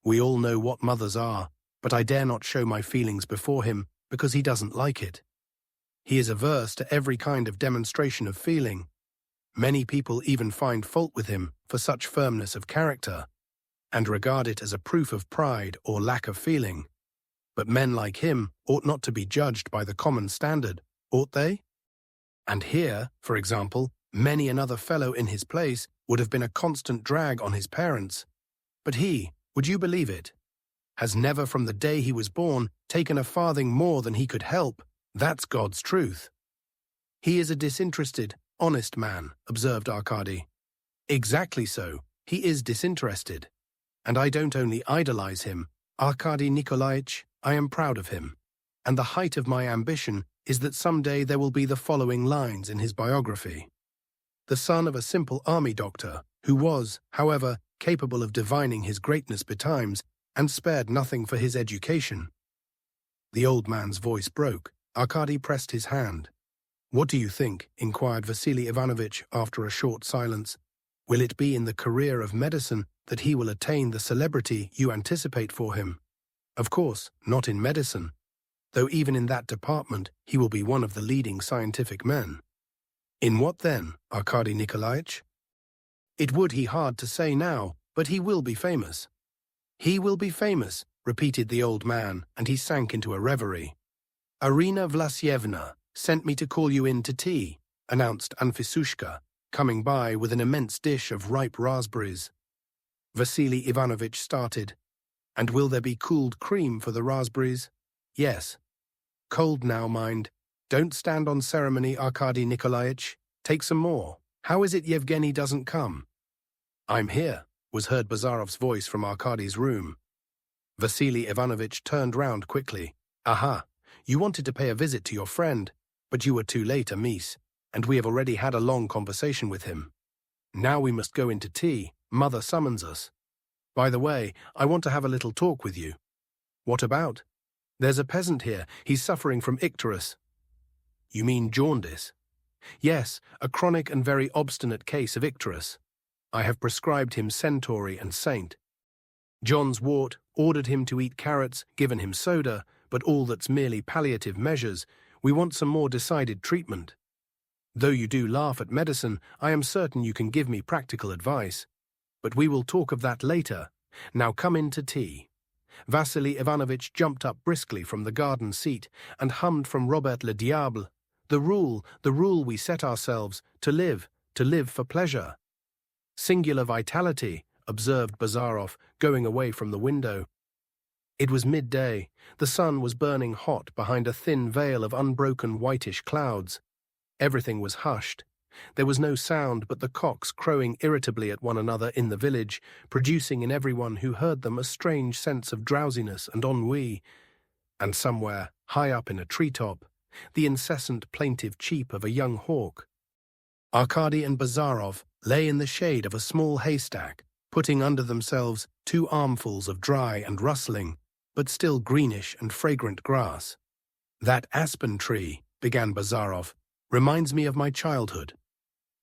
We all know what mothers are, but I dare not show my feelings before him because he doesn't like it. He is averse to every kind of demonstration of feeling. Many people even find fault with him for such firmness of character, and regard it as a proof of pride or lack of feeling. But men like him ought not to be judged by the common standard, ought they? And here, for example, many another fellow in his place would have been a constant drag on his parents. But he, would you believe it, has never from the day he was born taken a farthing more than he could help. That's God's truth. He is a disinterested, honest man, observed Arkady. Exactly so. He is disinterested. And I don't only idolize him, Arkady Nikolaich, I am proud of him. And the height of my ambition is that someday there will be the following lines in his biography. The son of a simple army doctor, who was, however, capable of divining his greatness betimes, and spared nothing for his education. The old man's voice broke. Arkady pressed his hand. What do you think? Inquired Vasily Ivanovitch after a short silence. Will it be in the career of medicine that he will attain the celebrity you anticipate for him? Of course, not in medicine, though even in that department he will be one of the leading scientific men. In what then, Arkady Nikolaich? It would be hard to say now, but he will be famous. He will be famous, repeated the old man, and he sank into a reverie. Arina Vlasyevna sent me to call you in to tea, announced Anfisushka, coming by with an immense dish of ripe raspberries. Vasily Ivanovitch started. And will there be cooled cream for the raspberries? Yes. Cold now, mind. Don't stand on ceremony, Arkady Nikolaich. Take some more. How is it Yevgeny doesn't come? I'm here, was heard Bazarov's voice from Arkady's room. Vasily Ivanovitch turned round quickly. Aha, you wanted to pay a visit to your friend, but you were too late, amice, and we have already had a long conversation with him. Now we must go into tea. Mother summons us. By the way, I want to have a little talk with you. What about? There's a peasant here. He's suffering from icterus. You mean jaundice? Yes, a chronic and very obstinate case of icterus. I have prescribed him centaury and saint. John's wort, ordered him to eat carrots, given him soda, but all that's merely palliative measures. We want some more decided treatment. Though you do laugh at medicine, I am certain you can give me practical advice. But we will talk of that later. Now come in to tea. Vasily Ivanovitch jumped up briskly from the garden seat and hummed from Robert le Diable, the rule we set ourselves, to live for pleasure. Singular vitality, observed Bazarov, going away from the window. It was midday. The sun was burning hot behind a thin veil of unbroken whitish clouds. Everything was hushed. There was no sound but the cocks crowing irritably at one another in the village, producing in everyone who heard them a strange sense of drowsiness and ennui, and somewhere, high up in a treetop, the incessant plaintive cheep of a young hawk. Arkady and Bazarov lay in the shade of a small haystack, putting under themselves 2 armfuls of dry and rustling, but still greenish and fragrant grass. "That aspen tree," began Bazarov, "reminds me of my childhood.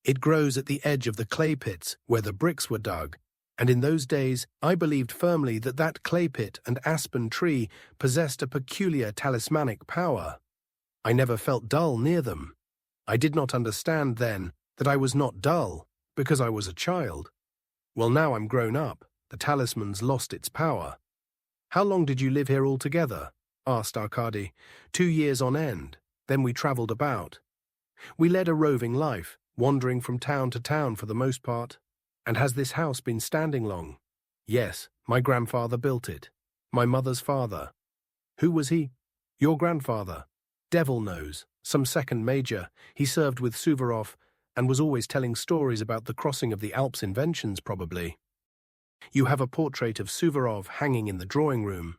It grows at the edge of the clay pits where the bricks were dug, and in those days I believed firmly that that clay pit and aspen tree possessed a peculiar talismanic power. I never felt dull near them. I did not understand then that I was not dull, because I was a child. Well, now I'm grown up, the talisman's lost its power." "How long did you live here altogether?" asked Arkady. 2 years on end. Then we travelled about. We led a roving life, wandering from town to town for the most part. "And has this house been standing long?" "Yes, my grandfather built it. My mother's father." "Who was he?" "Your grandfather. Devil knows, some second major. He served with Suvorov and was always telling stories about the crossing of the Alps inventions, probably." "You have a portrait of Suvorov hanging in the drawing room."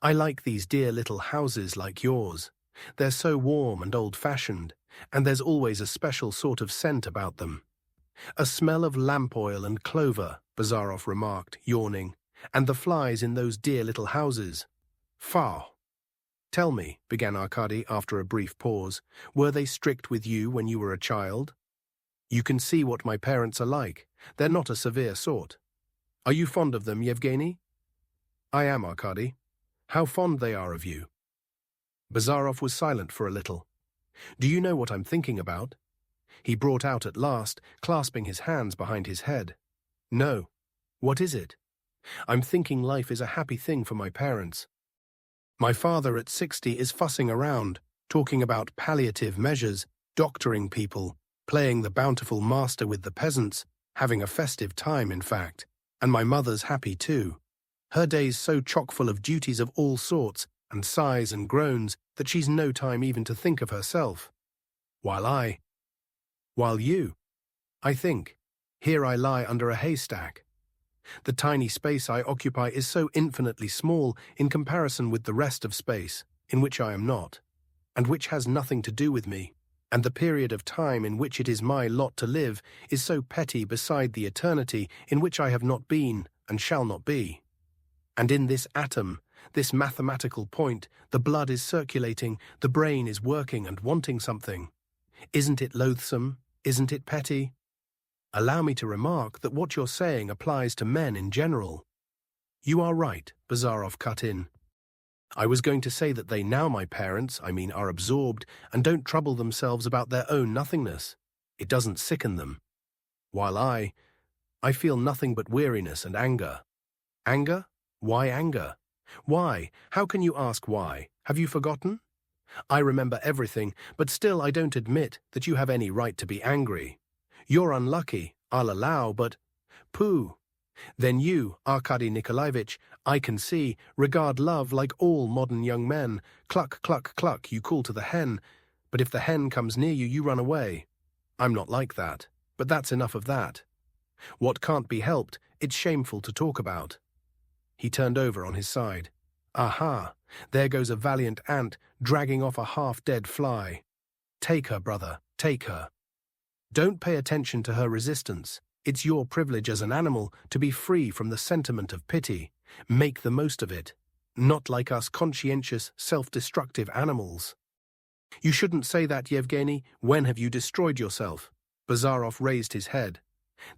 "I like these dear little houses like yours. They're so warm and old-fashioned, and there's always a special sort of scent about them." "A smell of lamp oil and clover," Bazarov remarked, yawning, "and the flies in those dear little houses. Faugh!" "Tell me," began Arkady after a brief pause, "were they strict with you when you were a child?" "You can see what my parents are like. They're not a severe sort." "Are you fond of them, Yevgeny?" "I am, Arkady." "How fond they are of you." Bazarov was silent for a little. "Do you know what I'm thinking about?" he brought out at last, clasping his hands behind his head. "No. What is it?" "I'm thinking life is a happy thing for my parents. My father at 60 is fussing around, talking about palliative measures, doctoring people, playing the bountiful master with the peasants, having a festive time, in fact. And my mother's happy too. Her day's so chock-full of duties of all sorts, and sighs and groans, that she's no time even to think of herself. While you, I think, here I lie under a haystack. The tiny space I occupy is so infinitely small in comparison with the rest of space, in which I am not, and which has nothing to do with me, and the period of time in which it is my lot to live is so petty beside the eternity in which I have not been and shall not be. And in this atom, this mathematical point, the blood is circulating, the brain is working and wanting something. Isn't it loathsome? Isn't it petty? Allow me to remark that what you're saying applies to men in general." "You are right," Bazarov cut in. "I was going to say that they now, my parents, are absorbed and don't trouble themselves about their own nothingness. It doesn't sicken them. While I feel nothing but weariness and anger." "Anger? Why anger? Why? How can you ask why? Have you forgotten?" "I remember everything, but still I don't admit that you have any right to be angry. You're unlucky, I'll allow, but—" "Pooh! Then you, Arkady Nikolaevich, I can see, regard love like all modern young men. Cluck, cluck, cluck, you call to the hen, but if the hen comes near you, you run away. I'm not like that, but that's enough of that. What can't be helped, it's shameful to talk about." He turned over on his side. "Aha! There goes a valiant ant dragging off a half-dead fly. Take her, brother, take her. Don't pay attention to her resistance. It's your privilege as an animal to be free from the sentiment of pity. Make the most of it. Not like us conscientious, self-destructive animals." "You shouldn't say that, Yevgeny. When have you destroyed yourself?" Bazarov raised his head.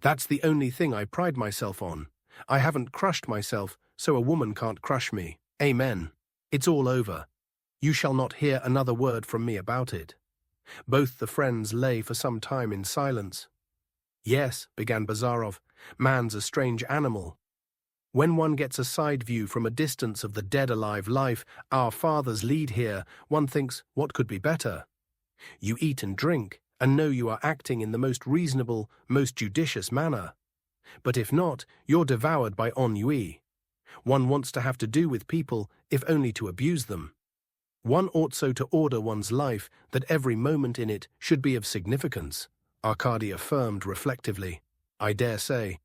"That's the only thing I pride myself on. I haven't crushed myself, so a woman can't crush me. Amen. It's all over. You shall not hear another word from me about it." Both the friends lay for some time in silence. "Yes," began Bazarov, "man's a strange animal. When one gets a side view from a distance of the dead-alive life our fathers lead here, one thinks, what could be better? You eat and drink, and know you are acting in the most reasonable, most judicious manner. But if not, you're devoured by ennui. One wants to have to do with people, if only to abuse them. One ought so to order one's life that every moment in it should be of significance. Arkady affirmed reflectively. I dare say.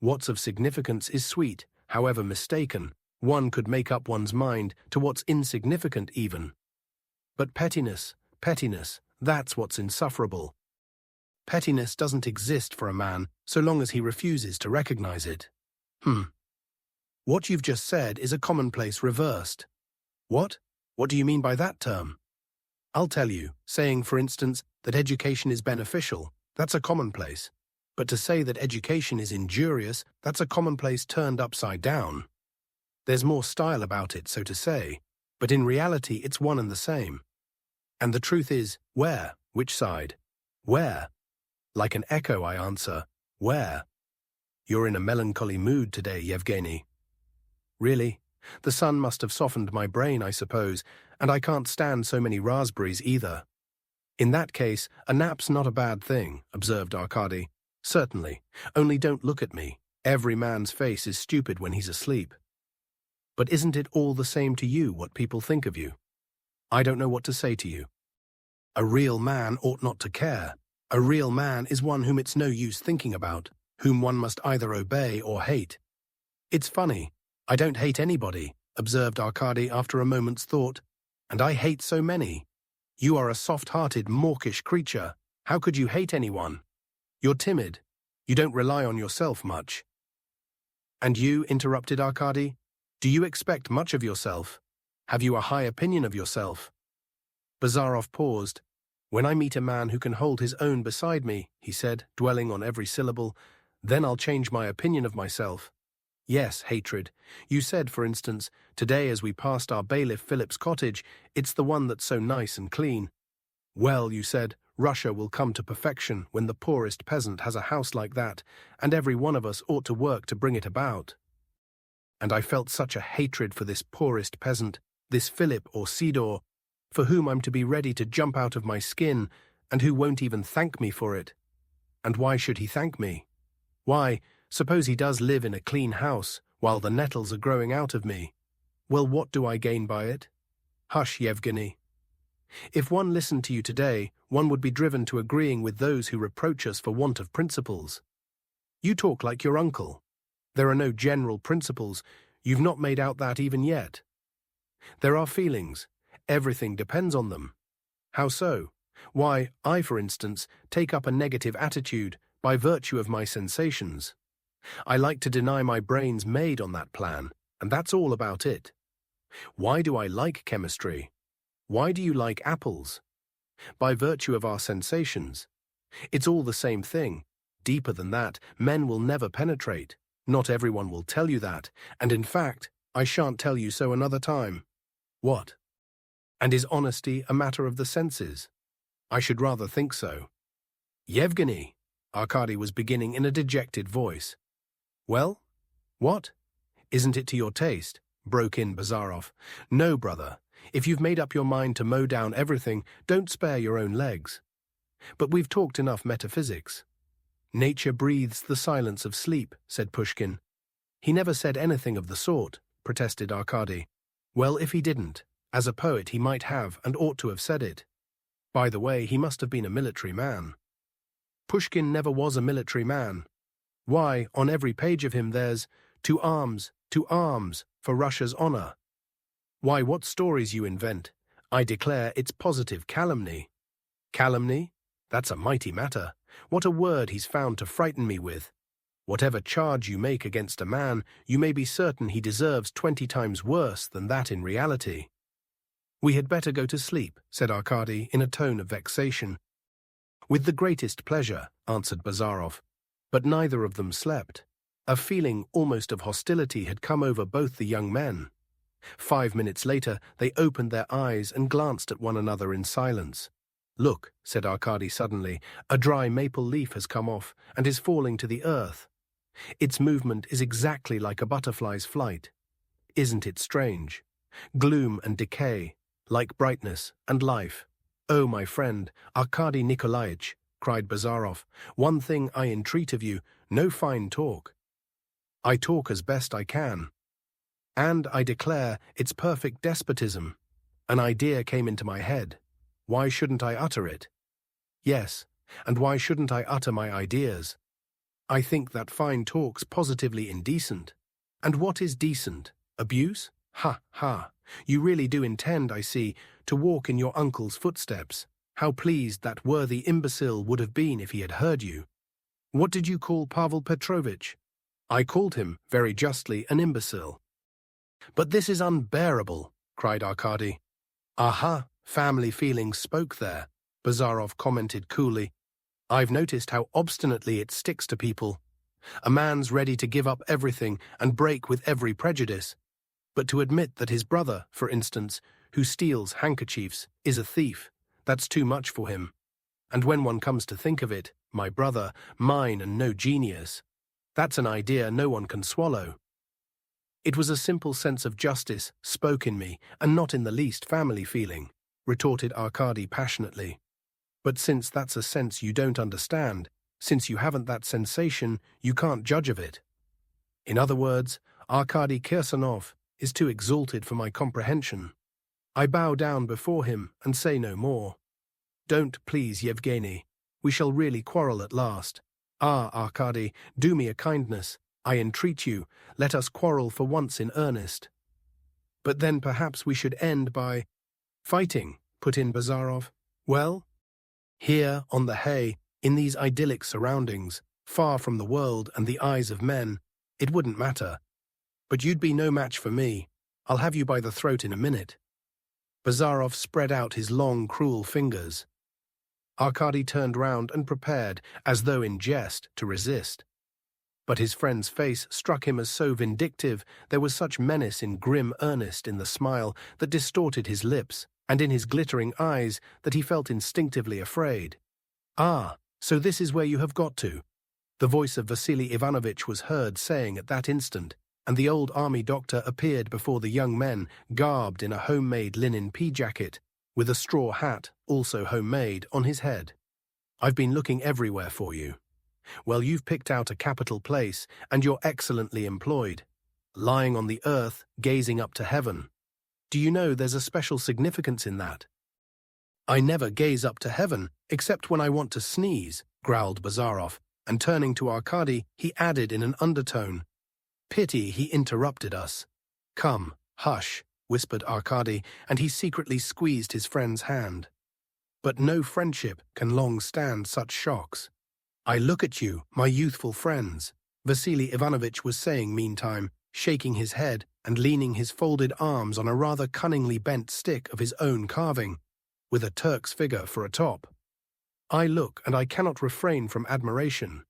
What's of significance is sweet, however mistaken. One could make up one's mind to what's insignificant even. But pettiness, that's what's insufferable. Pettiness doesn't exist for a man so long as he refuses to recognize it. What you've just said is a commonplace reversed. What? What do you mean by that term? I'll tell you, saying, for instance, that education is beneficial, that's a commonplace. But to say that education is injurious, that's a commonplace turned upside down. There's more style about it, so to say, but in reality it's one and the same. And the truth is, where? Which side? Where? Like an echo, I answer, where? You're in a melancholy mood today, Yevgeny. Really? The sun must have softened my brain, I suppose, and I can't stand so many raspberries either. In that case, a nap's not a bad thing, observed Arkady. Certainly, only don't look at me. Every man's face is stupid when he's asleep. But isn't it all the same to you what people think of you? I don't know what to say to you. A real man ought not to care. A real man is one whom it's no use thinking about, whom one must either obey or hate. It's funny. I don't hate anybody, observed Arkady after a moment's thought, and I hate so many. You are a soft-hearted, mawkish creature. How could you hate anyone? You're timid. You don't rely on yourself much. And you, interrupted Arkady, do you expect much of yourself? Have you a high opinion of yourself? Bazarov paused. When I meet a man who can hold his own beside me, he said, dwelling on every syllable, then I'll change my opinion of myself. Yes, hatred. You said, for instance, today as we passed our bailiff Philip's cottage, it's the one that's so nice and clean. Well, you said, Russia will come to perfection when the poorest peasant has a house like that, and every one of us ought to work to bring it about. And I felt such a hatred for this poorest peasant, this Philip or Sidor, for whom I'm to be ready to jump out of my skin, and who won't even thank me for it. And why should he thank me? Why, suppose he does live in a clean house, while the nettles are growing out of me. Well, what do I gain by it? Hush, Yevgeny. If one listened to you today, one would be driven to agreeing with those who reproach us for want of principles. You talk like your uncle. There are no general principles. You've not made out that even yet. There are feelings. Everything depends on them. How so? Why, I, for instance, take up a negative attitude by virtue of my sensations. I like to deny my brain's made on that plan, and that's all about it. Why do I like chemistry? Why do you like apples? By virtue of our sensations. It's all the same thing. Deeper than that, men will never penetrate. Not everyone will tell you that, and in fact, I shan't tell you so another time. What? And is honesty a matter of the senses? I should rather think so. Yevgeny, Arkady was beginning in a dejected voice. Well? What? Isn't it to your taste? Broke in Bazarov. No, brother. If you've made up your mind to mow down everything, don't spare your own legs. But we've talked enough metaphysics. Nature breathes the silence of sleep, said Pushkin. He never said anything of the sort, protested Arkady. Well, if he didn't, as a poet he might have and ought to have said it. By the way, he must have been a military man. Pushkin never was a military man. Why, on every page of him there's to arms, for Russia's honor. Why, what stories you invent. I declare it's positive calumny. Calumny? That's a mighty matter. What a word he's found to frighten me with. Whatever charge you make against a man, you may be certain he deserves 20 times worse than that in reality. We had better go to sleep, said Arkady in a tone of vexation. With the greatest pleasure, answered Bazarov. But neither of them slept. A feeling almost of hostility had come over both the young men. 5 minutes later, they opened their eyes and glanced at one another in silence. Look, said Arkady suddenly, a dry maple leaf has come off and is falling to the earth. Its movement is exactly like a butterfly's flight. Isn't it strange? Gloom and decay, like brightness and life. Oh, my friend, Arkady Nikolaich, cried Bazarov, one thing I entreat of you, no fine talk. I talk as best I can. And I declare it's perfect despotism. An idea came into my head. Why shouldn't I utter it? Yes, And why shouldn't I utter my ideas? I think that fine talk's positively indecent. And what is decent? Abuse? Ha, ha. You really do intend, I see, to walk in your uncle's footsteps. How pleased that worthy imbecile would have been if he had heard you. What did you call Pavel Petrovitch? I called him, very justly, an imbecile. But this is unbearable, cried Arkady. Aha, family feelings spoke there, Bazarov commented coolly. I've noticed how obstinately it sticks to people. A man's ready to give up everything and break with every prejudice. But to admit that his brother, for instance, who steals handkerchiefs, is a thief, that's too much for him. And when one comes to think of it, my brother, mine and no genius, that's an idea no one can swallow. It was a simple sense of justice spoke in me, and not in the least family feeling, retorted Arkady passionately. But since that's a sense you don't understand, since you haven't that sensation, you can't judge of it. In other words, Arkady Kirsanov is too exalted for my comprehension. I bow down before him and say no more. Don't, please, Yevgeny. We shall really quarrel at last. Ah, Arkady, do me a kindness. I entreat you, let us quarrel for once in earnest. But then perhaps we should end by fighting, put in Bazarov. Well? Here, on the hay, in these idyllic surroundings, far from the world and the eyes of men, it wouldn't matter. But you'd be no match for me. I'll have you by the throat in a minute. Bazarov spread out his long, cruel fingers. Arkady turned round and prepared, as though in jest, to resist. But his friend's face struck him as so vindictive, there was such menace in grim earnest in the smile that distorted his lips, and in his glittering eyes that he felt instinctively afraid. Ah, so this is where you have got to. The voice of Vasily Ivanovitch was heard saying at that instant, and the old army doctor appeared before the young men, garbed in a homemade linen pea-jacket, with a straw hat, also homemade, on his head. I've been looking everywhere for you. Well, you've picked out a capital place, and you're excellently employed. Lying on the earth, gazing up to heaven. Do you know there's a special significance in that? I never gaze up to heaven, except when I want to sneeze, growled Bazarov, and turning to Arkady, he added in an undertone, Pity he interrupted us. Come, hush, whispered Arkady, and he secretly squeezed his friend's hand. But no friendship can long stand such shocks. I look at you, my youthful friends, Vasily Ivanovitch was saying meantime, shaking his head and leaning his folded arms on a rather cunningly bent stick of his own carving, with a Turk's figure for a top. I look and I cannot refrain from admiration.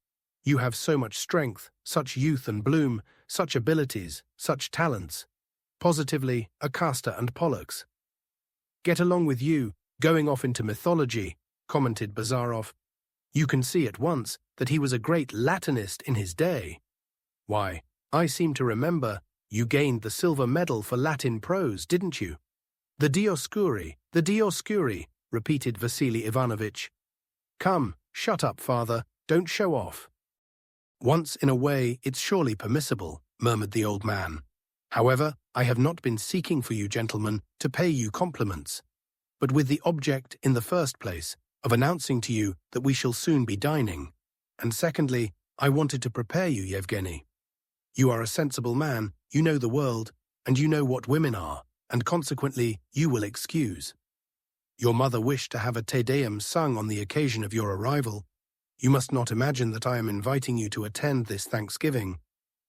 You have so much strength, such youth and bloom, such abilities, such talents. Positively, a Castor and Pollux. Get along with you, going off into mythology, commented Bazarov. You can see at once that he was a great Latinist in his day. Why, I seem to remember you gained the silver medal for Latin prose, didn't you? The Dioscuri, repeated Vasily Ivanovitch. Come, shut up, father, don't show off. Once in a way, it's surely permissible, murmured the old man. However, I have not been seeking for you, gentlemen, to pay you compliments, but with the object, in the first place, of announcing to you that we shall soon be dining, and secondly, I wanted to prepare you, Yevgeny. You are a sensible man, you know the world, and you know what women are, and consequently you will excuse. Your mother wished to have a Te Deum sung on the occasion of your arrival. You must not imagine that I am inviting you to attend this Thanksgiving.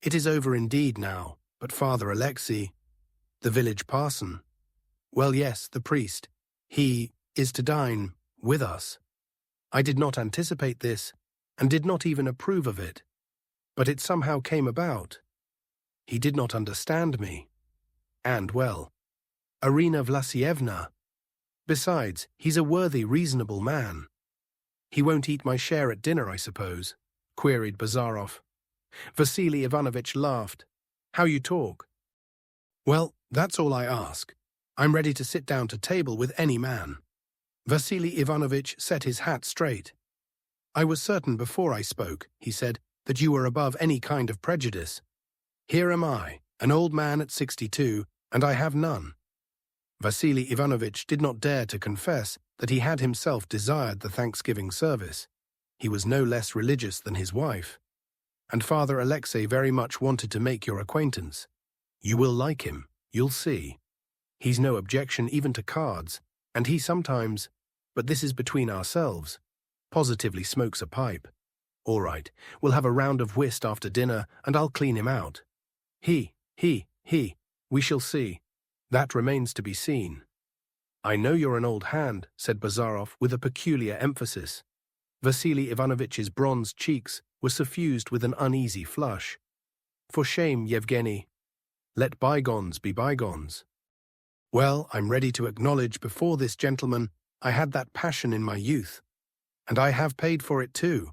It is over indeed now, but Father Alexei, the village parson, well, yes, the priest, he is to dine with us. I did not anticipate this, and did not even approve of it, but it somehow came about. He did not understand me. And, well, Arina Vlasievna. Besides, he's a worthy, reasonable man. He won't eat my share at dinner, I suppose? Queried Bazarov. Vasily Ivanovitch laughed. How you talk. Well, that's all I ask. I'm ready to sit down to table with any man. Vasily Ivanovitch set his hat straight. I was certain before I spoke, he said, that you were above any kind of prejudice. Here am I, an old man at 62, and I have none. Vasily Ivanovitch did not dare to confess that he had himself desired the Thanksgiving service. He was no less religious than his wife. And Father Alexei very much wanted to make your acquaintance. You will like him, you'll see. He's no objection even to cards, and he sometimes, but this is between ourselves, positively smokes a pipe. All right, we'll have a round of whist after dinner, and I'll clean him out. He, we shall see. That remains to be seen. I know you're an old hand, said Bazarov with a peculiar emphasis. Vasily Ivanovitch's bronzed cheeks were suffused with an uneasy flush. For shame, Yevgeny. Let bygones be bygones. Well, I'm ready to acknowledge before this gentleman I had that passion in my youth. And I have paid for it too.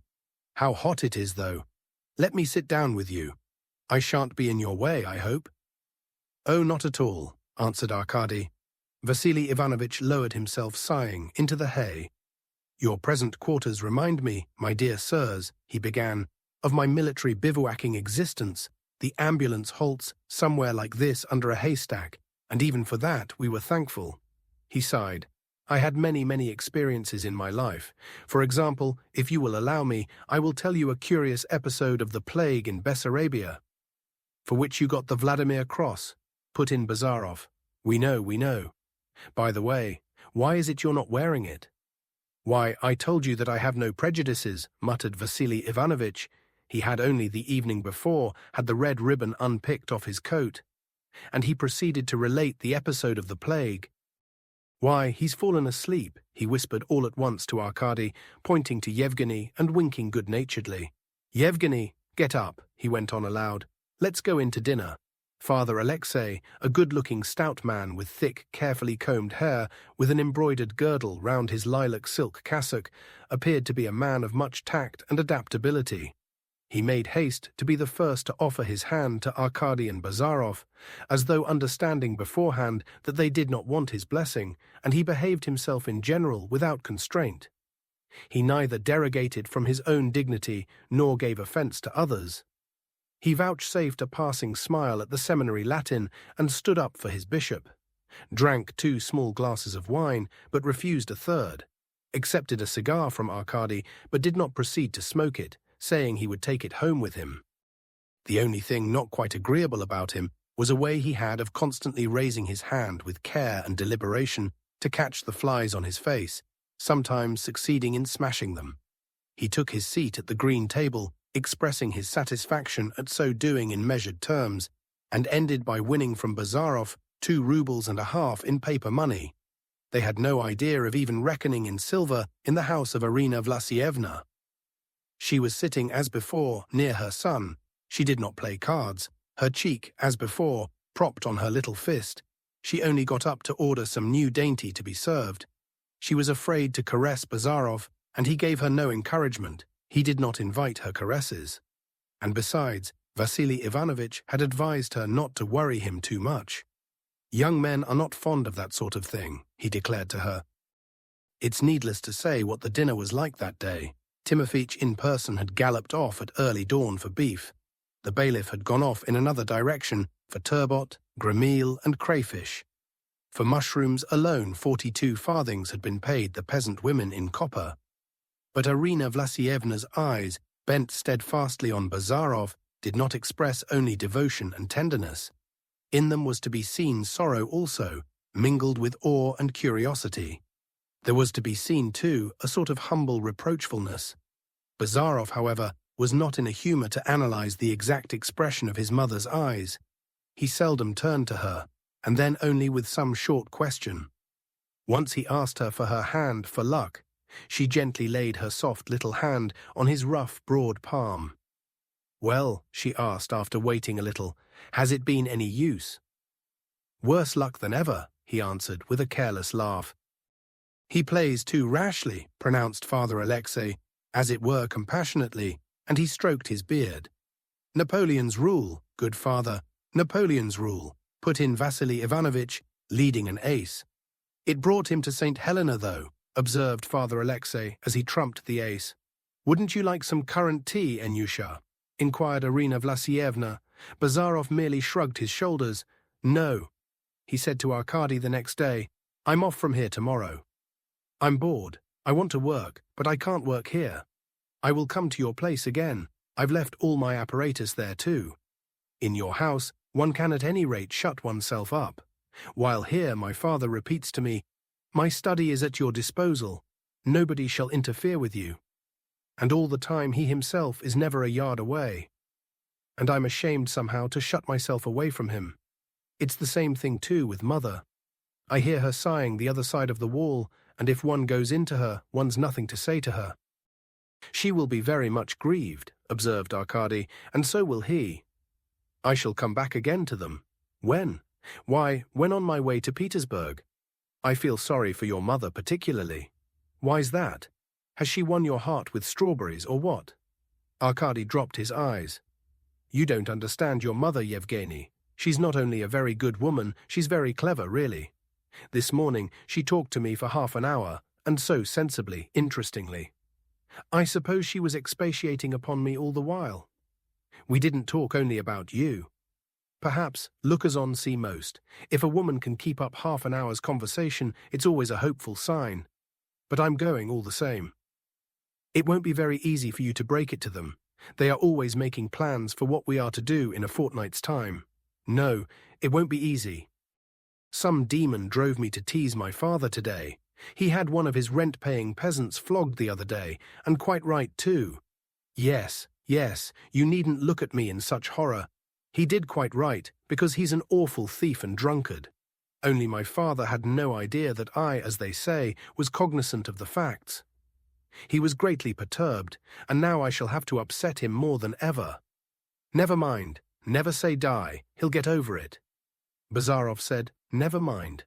How hot it is, though. Let me sit down with you. I shan't be in your way, I hope. Oh, not at all, answered Arkady. Vasily Ivanovitch lowered himself sighing into the hay. Your present quarters remind me, my dear sirs, he began, of my military bivouacking existence. The ambulance halts somewhere like this under a haystack, and even for that we were thankful. He sighed. I had many experiences in my life. For example, if you will allow me, I will tell you a curious episode of the plague in Bessarabia. For which you got the Vladimir Cross, put in Bazarov. We know. By the way, why is it you're not wearing it? Why, I told you that I have no prejudices, muttered Vasily Ivanovitch. He had only the evening before had the red ribbon unpicked off his coat. And he proceeded to relate the episode of the plague. Why, he's fallen asleep, he whispered all at once to Arkady, pointing to Yevgeny and winking good-naturedly. Yevgeny, get up, he went on aloud. Let's go in to dinner. Father Alexei, a good-looking stout man with thick, carefully combed hair, with an embroidered girdle round his lilac silk cassock, appeared to be a man of much tact and adaptability. He made haste to be the first to offer his hand to Arkady and Bazarov, as though understanding beforehand that they did not want his blessing, and he behaved himself in general without constraint. He neither derogated from his own dignity nor gave offence to others. He vouchsafed a passing smile at the seminary Latin and stood up for his bishop, drank 2 small glasses of wine but refused a third, accepted a cigar from Arkady but did not proceed to smoke it, saying he would take it home with him. The only thing not quite agreeable about him was a way he had of constantly raising his hand with care and deliberation to catch the flies on his face, sometimes succeeding in smashing them. He took his seat at the green table, expressing his satisfaction at so doing in measured terms, and ended by winning from Bazarov 2 roubles and a half in paper money. They had no idea of even reckoning in silver in the house of Irina Vlasievna. She was sitting as before near her son. She did not play cards, her cheek, as before, propped on her little fist. She only got up to order some new dainty to be served. She was afraid to caress Bazarov, and he gave her no encouragement. He did not invite her caresses. And besides, Vasily Ivanovitch had advised her not to worry him too much. Young men are not fond of that sort of thing, he declared to her. It's needless to say what the dinner was like that day. Timofeich in person had galloped off at early dawn for beef. The bailiff had gone off in another direction for turbot, grameel, and crayfish. For mushrooms alone 42 farthings had been paid the peasant women in copper. But Irina Vlasievna's eyes, bent steadfastly on Bazarov, did not express only devotion and tenderness. In them was to be seen sorrow also, mingled with awe and curiosity. There was to be seen, too, a sort of humble reproachfulness. Bazarov, however, was not in a humour to analyse the exact expression of his mother's eyes. He seldom turned to her, and then only with some short question. Once he asked her for her hand for luck. She gently laid her soft little hand on his rough, broad palm. "Well," she asked after waiting a little, "has it been any use?" "Worse luck than ever," he answered with a careless laugh. "He plays too rashly," pronounced Father Alexei, as it were compassionately, and he stroked his beard. "Napoleon's rule, good father, Napoleon's rule," put in Vasily Ivanovitch, leading an ace. "It brought him to St. Helena, though," observed Father Alexei as he trumped the ace. "Wouldn't you like some currant tea, Enyusha?" inquired Irina Vlasievna. Bazarov merely shrugged his shoulders. "No," he said to Arkady the next day. "I'm off from here tomorrow. I'm bored. I want to work, but I can't work here. I will come to your place again. I've left all my apparatus there too. In your house, one can at any rate shut oneself up, while here my father repeats to me, my study is at your disposal. Nobody shall interfere with you. And all the time he himself is never a yard away. And I'm ashamed somehow to shut myself away from him. It's the same thing too with mother. I hear her sighing the other side of the wall, and if one goes into her, one's nothing to say to her. She will be very much grieved, observed Arkady, and so will he. I shall come back again to them. When? Why, when on my way to Petersburg. I feel sorry for your mother particularly. Why's that? Has she won your heart with strawberries or what? Arkady dropped his eyes. You don't understand your mother, Yevgeny. She's not only a very good woman, she's very clever, really. This morning she talked to me for half an hour, and so sensibly, interestingly. I suppose she was expatiating upon me all the while. We didn't talk only about you. Perhaps lookers-on see most. If a woman can keep up half an hour's conversation, it's always a hopeful sign. But I'm going all the same. It won't be very easy for you to break it to them. They are always making plans for what we are to do in a fortnight's time. No, it won't be easy. Some demon drove me to tease my father today. He had one of his rent-paying peasants flogged the other day, and quite right too. Yes, you needn't look at me in such horror. He did quite right, because he's an awful thief and drunkard. Only my father had no idea that I, as they say, was cognizant of the facts. He was greatly perturbed, and now I shall have to upset him more than ever. Never mind, never say die, he'll get over it. Bazarov said, never mind.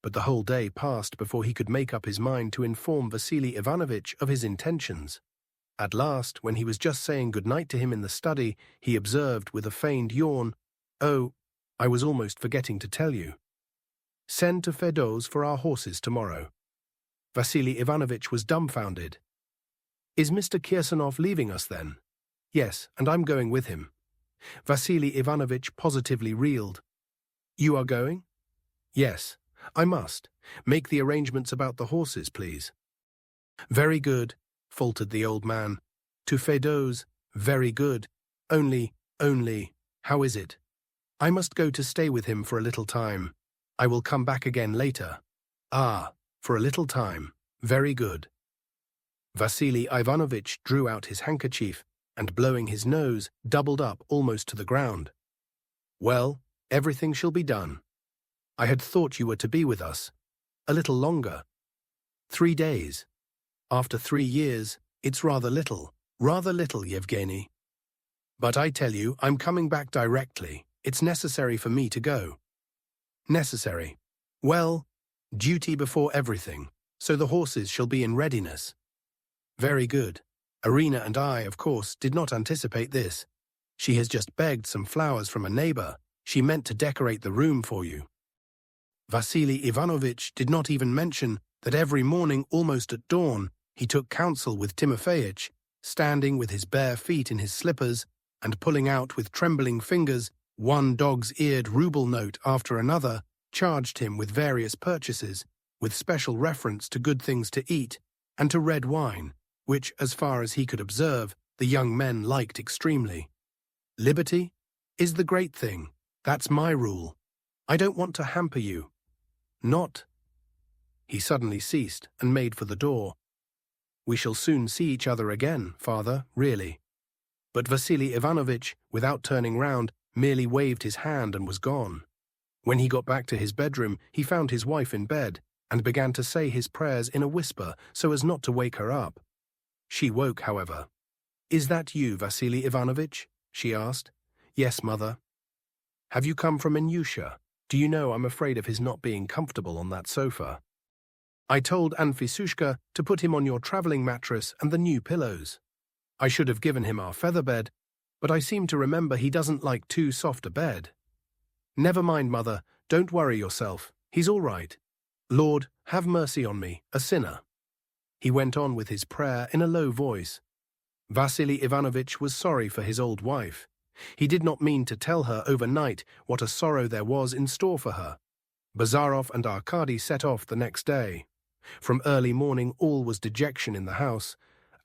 But the whole day passed before he could make up his mind to inform Vasily Ivanovich of his intentions. At last, when he was just saying good-night to him in the study, he observed with a feigned yawn, "Oh, I was almost forgetting to tell you. Send to Fedot's for our horses tomorrow." Vasily Ivanovich was dumbfounded. "Is Mr. Kirsanov leaving us then?" "Yes, and I'm going with him." Vasily Ivanovich positively reeled. "You are going?" "Yes, I must. Make the arrangements about the horses, please." "Very good," faltered the old man. "To Fedot's, very good. Only, how is it? I must go to stay with him for a little time. I will come back again later." "Ah, for a little time. Very good." Vasily Ivanovich drew out his handkerchief and, blowing his nose, doubled up almost to the ground. "Well, everything shall be done. I had thought you were to be with us. A little longer. 3 days. After 3 years, it's rather little, Yevgeny. But I tell you, I'm coming back directly. It's necessary for me to go." "Necessary. Well, duty before everything, so the horses shall be in readiness." "Very good. Irina and I, of course, did not anticipate this. She has just begged some flowers from a neighbor. She meant to decorate the room for you." Vasily Ivanovich did not even mention that every morning, almost at dawn, he took counsel with Timofeyich, standing with his bare feet in his slippers and pulling out with trembling fingers one dog's-eared ruble note after another, charged him with various purchases, with special reference to good things to eat and to red wine, which, as far as he could observe, the young men liked extremely. "Liberty is the great thing. That's my rule. I don't want to hamper you. Not—" He suddenly ceased and made for the door. "We shall soon see each other again, father, really." But Vasily Ivanovich, without turning round, merely waved his hand and was gone. When he got back to his bedroom, he found his wife in bed and began to say his prayers in a whisper so as not to wake her up. She woke, however. "Is that you, Vasily Ivanovich?" she asked. "Yes, mother." "Have you come from Anyusha? Do you know I'm afraid of his not being comfortable on that sofa. I told Anfisushka to put him on your travelling mattress and the new pillows. I should have given him our feather bed, but I seem to remember he doesn't like too soft a bed." "Never mind, mother, don't worry yourself. He's all right. Lord, have mercy on me, a sinner." He went on with his prayer in a low voice. Vasily Ivanovich was sorry for his old wife. He did not mean to tell her overnight what a sorrow there was in store for her. Bazarov and Arkady set off the next day. From early morning all was dejection in the house,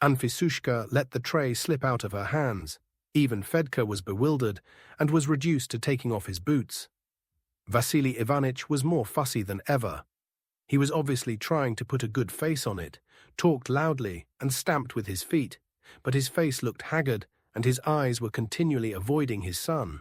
Anfisushka let the tray slip out of her hands. Even Fedka was bewildered and was reduced to taking off his boots. Vasily Ivanitch was more fussy than ever. He was obviously trying to put a good face on it, talked loudly and stamped with his feet, but his face looked haggard and his eyes were continually avoiding his son.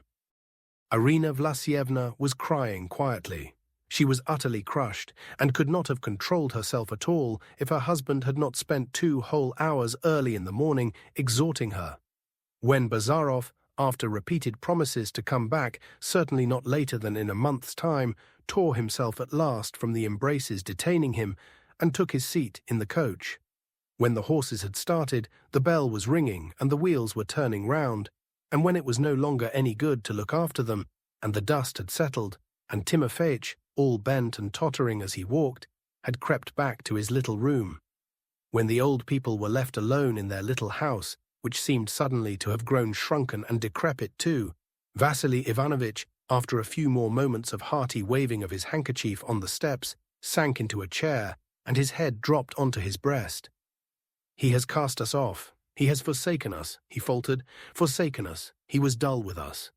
Irina Vlasievna was crying quietly. She was utterly crushed and could not have controlled herself at all if her husband had not spent 2 whole hours early in the morning exhorting her. When Bazarov, after repeated promises to come back, certainly not later than in a month's time, tore himself at last from the embraces detaining him and took his seat in the coach. When the horses had started, the bell was ringing and the wheels were turning round, and when it was no longer any good to look after them, and the dust had settled, and Timofeich, all bent and tottering as he walked, had crept back to his little room. When the old people were left alone in their little house, which seemed suddenly to have grown shrunken and decrepit too, Vasily Ivanovitch, after a few more moments of hearty waving of his handkerchief on the steps, sank into a chair, and his head dropped onto his breast. "He has cast us off. He has forsaken us," he faltered. "Forsaken us. He was dull with us."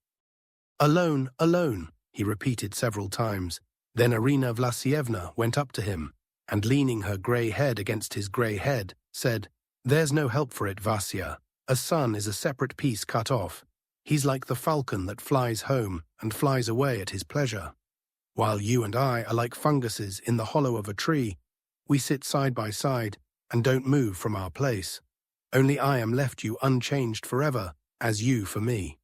"Alone, alone," he repeated several times. Then Irina Vlasievna went up to him, and leaning her grey head against his grey head, said, "There's no help for it, Vasya. A son is a separate piece cut off. He's like the falcon that flies home and flies away at his pleasure. While you and I are like funguses in the hollow of a tree. We sit side by side and don't move from our place. Only I am left you unchanged forever, as you for me."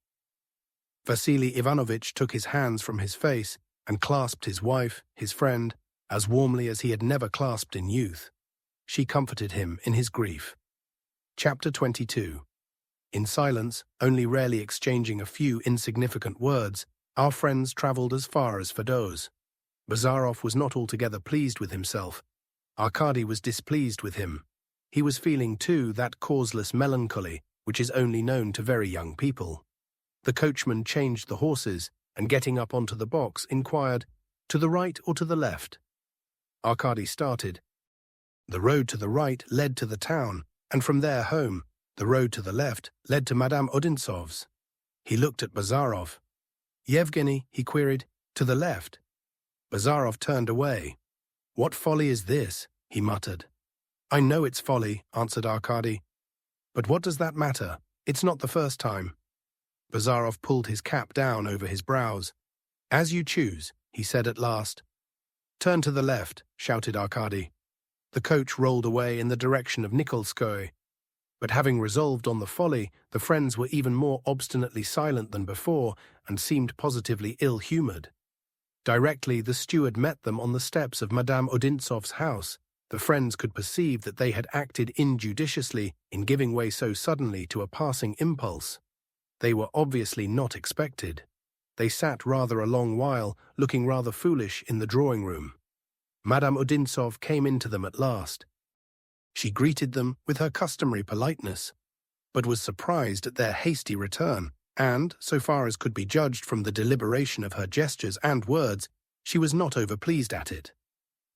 Vasily Ivanovitch took his hands from his face and clasped his wife, his friend, as warmly as he had never clasped in youth. She comforted him in his grief. Chapter 22. In silence, only rarely exchanging a few insignificant words, our friends travelled as far as Fedoz. Bazarov was not altogether pleased with himself. Arkady was displeased with him. He was feeling, too, that causeless melancholy which is only known to very young people. The coachman changed the horses, and getting up onto the box, inquired, "To the right or to the left?" Arkady started. The road to the right led to the town, and from there home. The road to the left led to Madame Odintsov's. He looked at Bazarov. "Yevgeny," he queried, "to the left?" Bazarov turned away. "What folly is this?" he muttered. "I know it's folly," answered Arkady. "But what does that matter? It's not the first time." Bazarov pulled his cap down over his brows. "As you choose," he said at last. "Turn to the left," shouted Arkady. The coach rolled away in the direction of Nikolskoye. But having resolved on the folly, the friends were even more obstinately silent than before and seemed positively ill-humoured. Directly the steward met them on the steps of Madame Odintsov's house, the friends could perceive that they had acted injudiciously in giving way so suddenly to a passing impulse. They were obviously not expected. They sat rather a long while, looking rather foolish in the drawing-room. Madame Odintsov came in to them at last. She greeted them with her customary politeness, but was surprised at their hasty return, and, so far as could be judged from the deliberation of her gestures and words, she was not overpleased at it.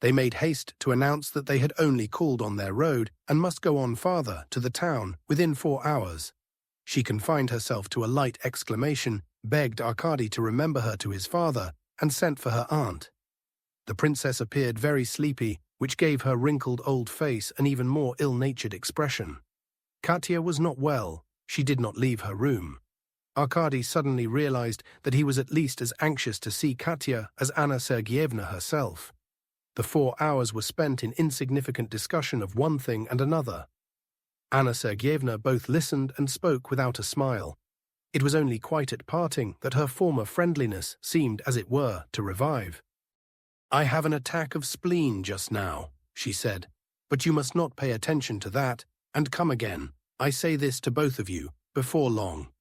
They made haste to announce that they had only called on their road and must go on farther to the town within 4 hours. She confined herself to a light exclamation, begged Arkady to remember her to his father, and sent for her aunt. The princess appeared very sleepy, which gave her wrinkled old face an even more ill-natured expression. Katya was not well. She did not leave her room. Arkady suddenly realized that he was at least as anxious to see Katya as Anna Sergeyevna herself. The 4 hours were spent in insignificant discussion of one thing and another. Anna Sergeyevna both listened and spoke without a smile. It was only quite at parting that her former friendliness seemed, as it were, to revive. "I have an attack of spleen just now," she said, "but you must not pay attention to that, and come again. I say this to both of you, before long."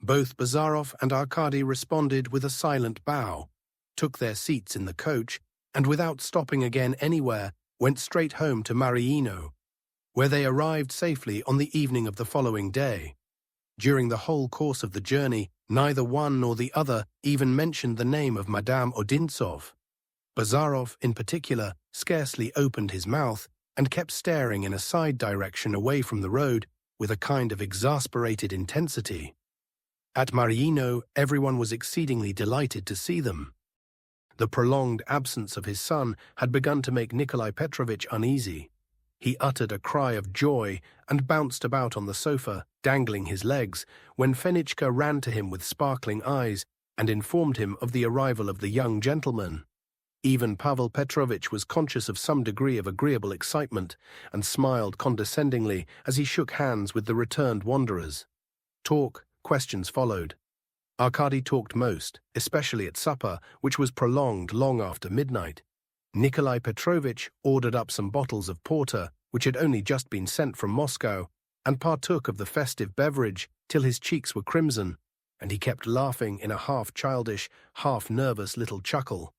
Both Bazarov and Arkady responded with a silent bow, took their seats in the coach, and without stopping again anywhere, went straight home to Mariino, where they arrived safely on the evening of the following day. During the whole course of the journey, neither one nor the other even mentioned the name of Madame Odintsov. Bazarov, in particular, scarcely opened his mouth, and kept staring in a side direction away from the road with a kind of exasperated intensity. At Mariino, everyone was exceedingly delighted to see them. The prolonged absence of his son had begun to make Nikolai Petrovich uneasy. He uttered a cry of joy and bounced about on the sofa, dangling his legs, when Fenichka ran to him with sparkling eyes and informed him of the arrival of the young gentleman. Even Pavel Petrovich was conscious of some degree of agreeable excitement and smiled condescendingly as he shook hands with the returned wanderers. Questions followed. Arkady talked most, especially at supper, which was prolonged long after midnight. Nikolai Petrovich ordered up some bottles of porter, which had only just been sent from Moscow, and partook of the festive beverage till his cheeks were crimson, and he kept laughing in a half-childish, half-nervous little chuckle.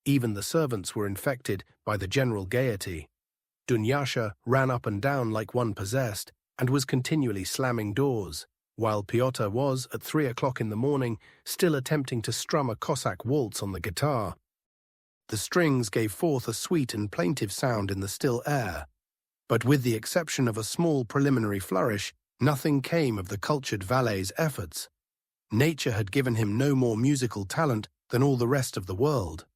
Even the servants were infected by the general gaiety. Dunyasha ran up and down like one possessed, and was continually slamming doors, while Pyotr was, at 3 o'clock in the morning, still attempting to strum a Cossack waltz on the guitar. The strings gave forth a sweet and plaintive sound in the still air, but with the exception of a small preliminary flourish, nothing came of the cultured valet's efforts. Nature had given him no more musical talent than all the rest of the world.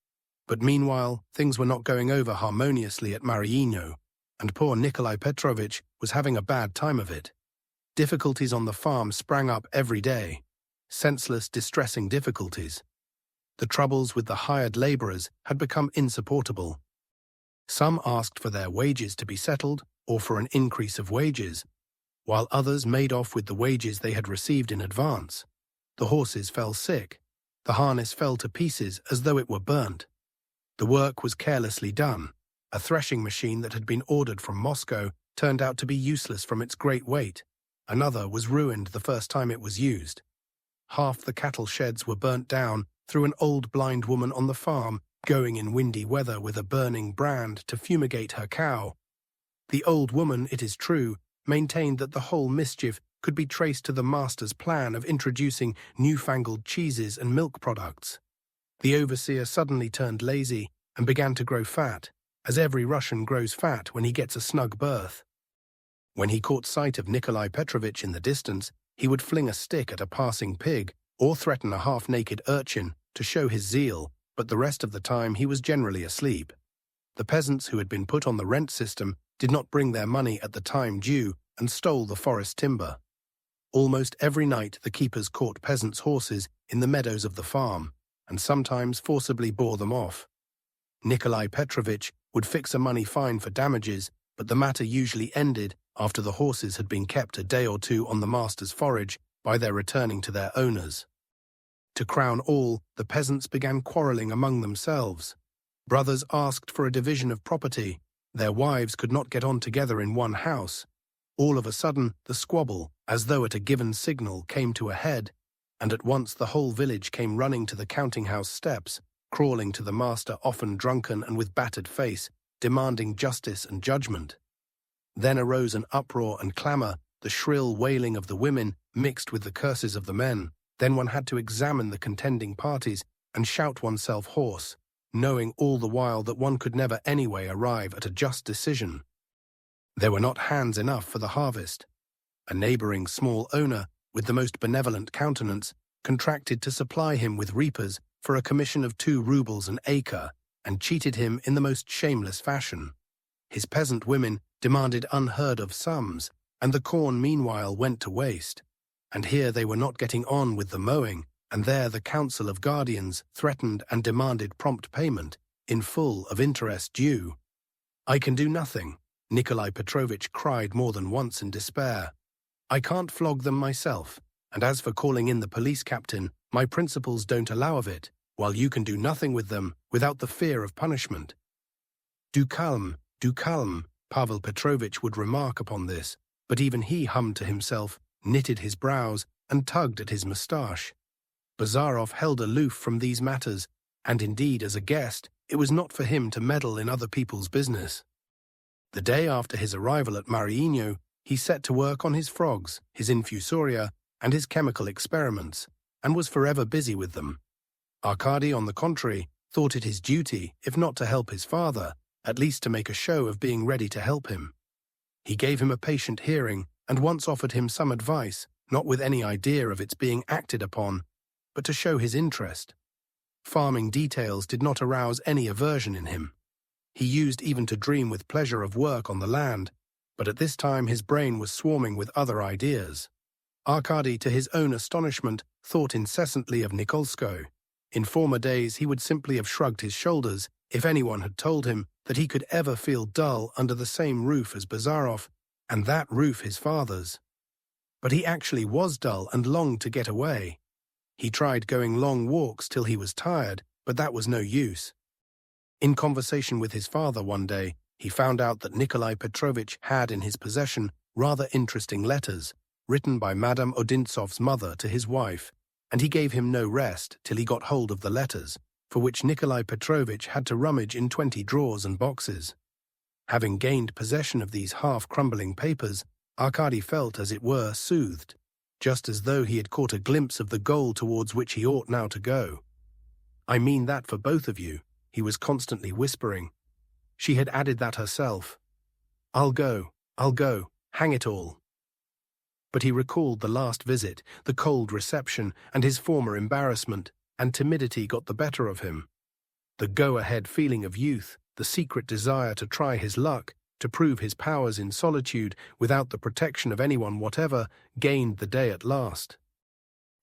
But meanwhile, things were not going over harmoniously at Mariino, and poor Nikolai Petrovich was having a bad time of it. Difficulties on the farm sprang up every day, senseless, distressing difficulties. The troubles with the hired laborers had become insupportable. Some asked for their wages to be settled or for an increase of wages, while others made off with the wages they had received in advance. The horses fell sick. The harness fell to pieces as though it were burnt. The work was carelessly done. A threshing machine that had been ordered from Moscow turned out to be useless from its great weight. Another was ruined the first time it was used. Half the cattle sheds were burnt down through an old blind woman on the farm going in windy weather with a burning brand to fumigate her cow. The old woman, it is true, maintained that the whole mischief could be traced to the master's plan of introducing newfangled cheeses and milk products. The overseer suddenly turned lazy and began to grow fat, as every Russian grows fat when he gets a snug berth. When he caught sight of Nikolai Petrovich in the distance, he would fling a stick at a passing pig or threaten a half-naked urchin to show his zeal, but the rest of the time he was generally asleep. The peasants who had been put on the rent system did not bring their money at the time due and stole the forest timber. Almost every night the keepers caught peasants' horses in the meadows of the farm, and sometimes forcibly bore them off. Nikolai Petrovich would fix a money fine for damages, but the matter usually ended after the horses had been kept a day or two on the master's forage by their returning to their owners. To crown all, the peasants began quarrelling among themselves. Brothers asked for a division of property. Their wives could not get on together in one house. All of a sudden, the squabble, as though at a given signal, came to a head, and at once the whole village came running to the counting-house steps, crawling to the master, often drunken and with battered face, demanding justice and judgment. Then arose an uproar and clamour, the shrill wailing of the women mixed with the curses of the men. Then one had to examine the contending parties and shout oneself hoarse, knowing all the while that one could never anyway arrive at a just decision. There were not hands enough for the harvest. A neighbouring small owner, with the most benevolent countenance, contracted to supply him with reapers for a commission of 2 rubles an acre, and cheated him in the most shameless fashion. His peasant women demanded unheard-of sums, and the corn meanwhile went to waste. And here they were not getting on with the mowing, and there the Council of Guardians threatened and demanded prompt payment, in full, of interest due. "I can do nothing," Nikolai Petrovich cried more than once in despair. "I can't flog them myself, and as for calling in the police captain, my principles don't allow of it, while you can do nothing with them without the fear of punishment." Du calme, Pavel Petrovich would remark upon this, but even he hummed to himself, knitted his brows, and tugged at his moustache. Bazarov held aloof from these matters, and indeed, as a guest, it was not for him to meddle in other people's business. The day after his arrival at Mariino, he set to work on his frogs, his infusoria, and his chemical experiments, and was forever busy with them. Arkady, on the contrary, thought it his duty, if not to help his father, at least to make a show of being ready to help him. He gave him a patient hearing and once offered him some advice, not with any idea of its being acted upon, but to show his interest. Farming details did not arouse any aversion in him. He used even to dream with pleasure of work on the land, but at this time his brain was swarming with other ideas. Arkady, to his own astonishment, thought incessantly of Nikolskoye. In former days he would simply have shrugged his shoulders if anyone had told him that he could ever feel dull under the same roof as Bazarov, and that roof his father's. But he actually was dull and longed to get away. He tried going long walks till he was tired, but that was no use. In conversation with his father one day, he found out that Nikolai Petrovich had in his possession rather interesting letters, written by Madame Odintsov's mother to his wife, and he gave him no rest till he got hold of the letters, for which Nikolai Petrovich had to rummage in 20 drawers and boxes. Having gained possession of these half-crumbling papers, Arkady felt, as it were, soothed, just as though he had caught a glimpse of the goal towards which he ought now to go. "I mean that for both of you," he was constantly whispering. She had added that herself. I'll go, hang it all." But he recalled the last visit, the cold reception, and his former embarrassment, and timidity got the better of him. The go-ahead feeling of youth, the secret desire to try his luck, to prove his powers in solitude without the protection of anyone whatever, gained the day at last.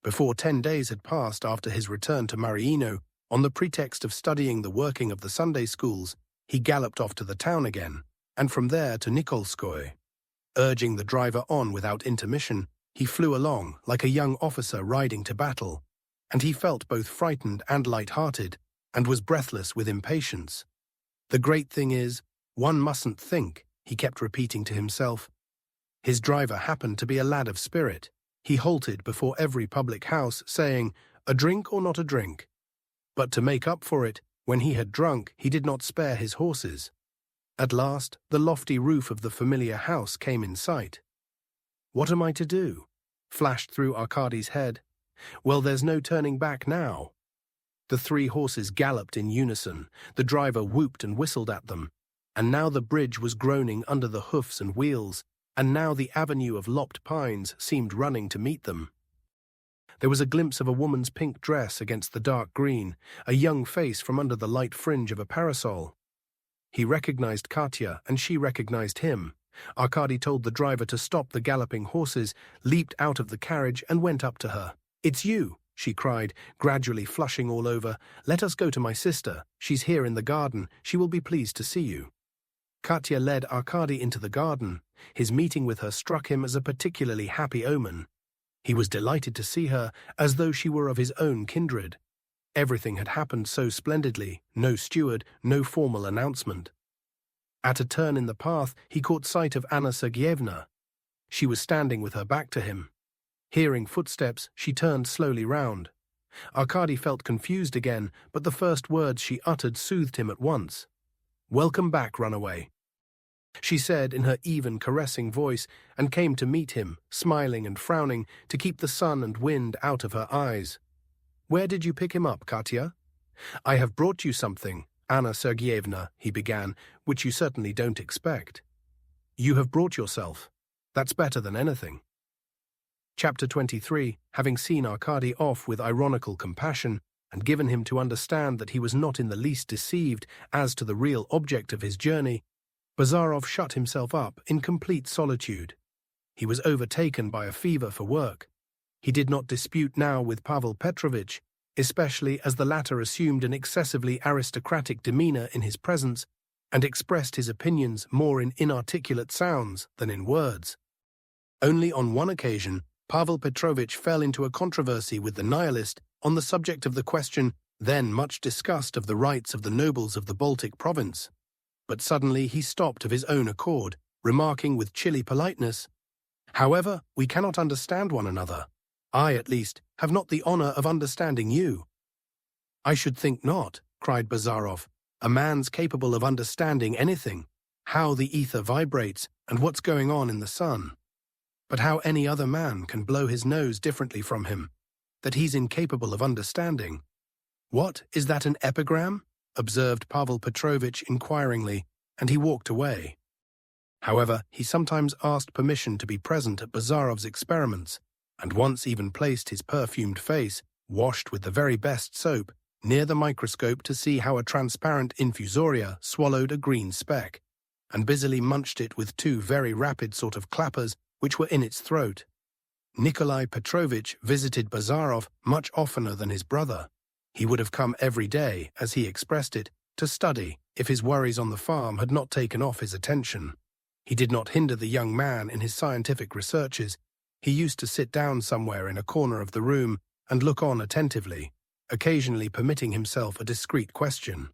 Before 10 days had passed after his return to Mariino, on the pretext of studying the working of the Sunday schools, he galloped off to the town again, and from there to Nikolskoye. Urging the driver on without intermission, he flew along like a young officer riding to battle, and he felt both frightened and light-hearted, and was breathless with impatience. "The great thing is, one mustn't think," he kept repeating to himself. His driver happened to be a lad of spirit. He halted before every public house, saying, "A drink or not a drink?" But to make up for it, when he had drunk, he did not spare his horses. At last, the lofty roof of the familiar house came in sight. "What am I to do?" flashed through Arkady's head. "Well, there's no turning back now." The 3 horses galloped in unison, the driver whooped and whistled at them, and now the bridge was groaning under the hoofs and wheels, and now the avenue of lopped pines seemed running to meet them. There was a glimpse of a woman's pink dress against the dark green, a young face from under the light fringe of a parasol. He recognized Katya, and she recognized him. Arkady told the driver to stop the galloping horses, leaped out of the carriage, and went up to her. "It's you," she cried, gradually flushing all over. "Let us go to my sister. She's here in the garden. She will be pleased to see you." Katya led Arkady into the garden. His meeting with her struck him as a particularly happy omen. He was delighted to see her, as though she were of his own kindred. Everything had happened so splendidly, no steward, no formal announcement. At a turn in the path, he caught sight of Anna Sergeyevna. She was standing with her back to him. Hearing footsteps, she turned slowly round. Arkady felt confused again, but the first words she uttered soothed him at once. "Welcome back, runaway," she said in her even, caressing voice, and came to meet him, smiling and frowning, to keep the sun and wind out of her eyes. "Where did you pick him up, Katya?" "I have brought you something, Anna Sergeyevna," he began, "which you certainly don't expect." "You have brought yourself. That's better than anything." Chapter 23, having seen Arkady off with ironical compassion, and given him to understand that he was not in the least deceived as to the real object of his journey, Bazarov shut himself up in complete solitude. He was overtaken by a fever for work. He did not dispute now with Pavel Petrovitch, especially as the latter assumed an excessively aristocratic demeanor in his presence and expressed his opinions more in inarticulate sounds than in words. Only on one occasion, Pavel Petrovitch fell into a controversy with the nihilist on the subject of the question, then much discussed, of the rights of the nobles of the Baltic province. But suddenly he stopped of his own accord, remarking with chilly politeness, "However, we cannot understand one another. I, at least, have not the honor of understanding you." "I should think not," cried Bazarov. "A man's capable of understanding anything, how the ether vibrates and what's going on in the sun. But how any other man can blow his nose differently from him, that he's incapable of understanding. What, is that an epigram? observed Pavel Petrovich inquiringly, and he walked away. However, he sometimes asked permission to be present at Bazarov's experiments, and once even placed his perfumed face, washed with the very best soap, near the microscope to see how a transparent infusoria swallowed a green speck, and busily munched it with two very rapid sort of clappers which were in its throat. Nikolai Petrovich visited Bazarov much oftener than his brother. He would have come every day, as he expressed it, to study, if his worries on the farm had not taken off his attention. He did not hinder the young man in his scientific researches. He used to sit down somewhere in a corner of the room and look on attentively, occasionally permitting himself a discreet question.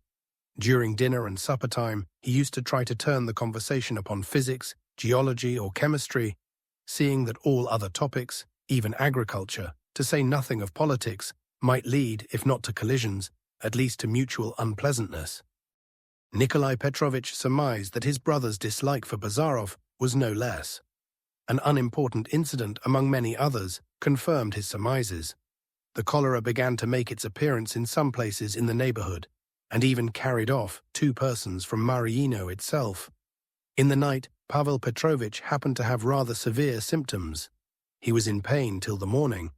During dinner and supper time, he used to try to turn the conversation upon physics, geology, or chemistry, seeing that all other topics, even agriculture, to say nothing of politics, might lead, if not to collisions, at least to mutual unpleasantness. Nikolai Petrovich surmised that his brother's dislike for Bazarov was no less. An unimportant incident among many others confirmed his surmises. The cholera began to make its appearance in some places in the neighborhood, and even carried off 2 persons from Mariino itself. In the night, Pavel Petrovich happened to have rather severe symptoms. He was in pain till the morning,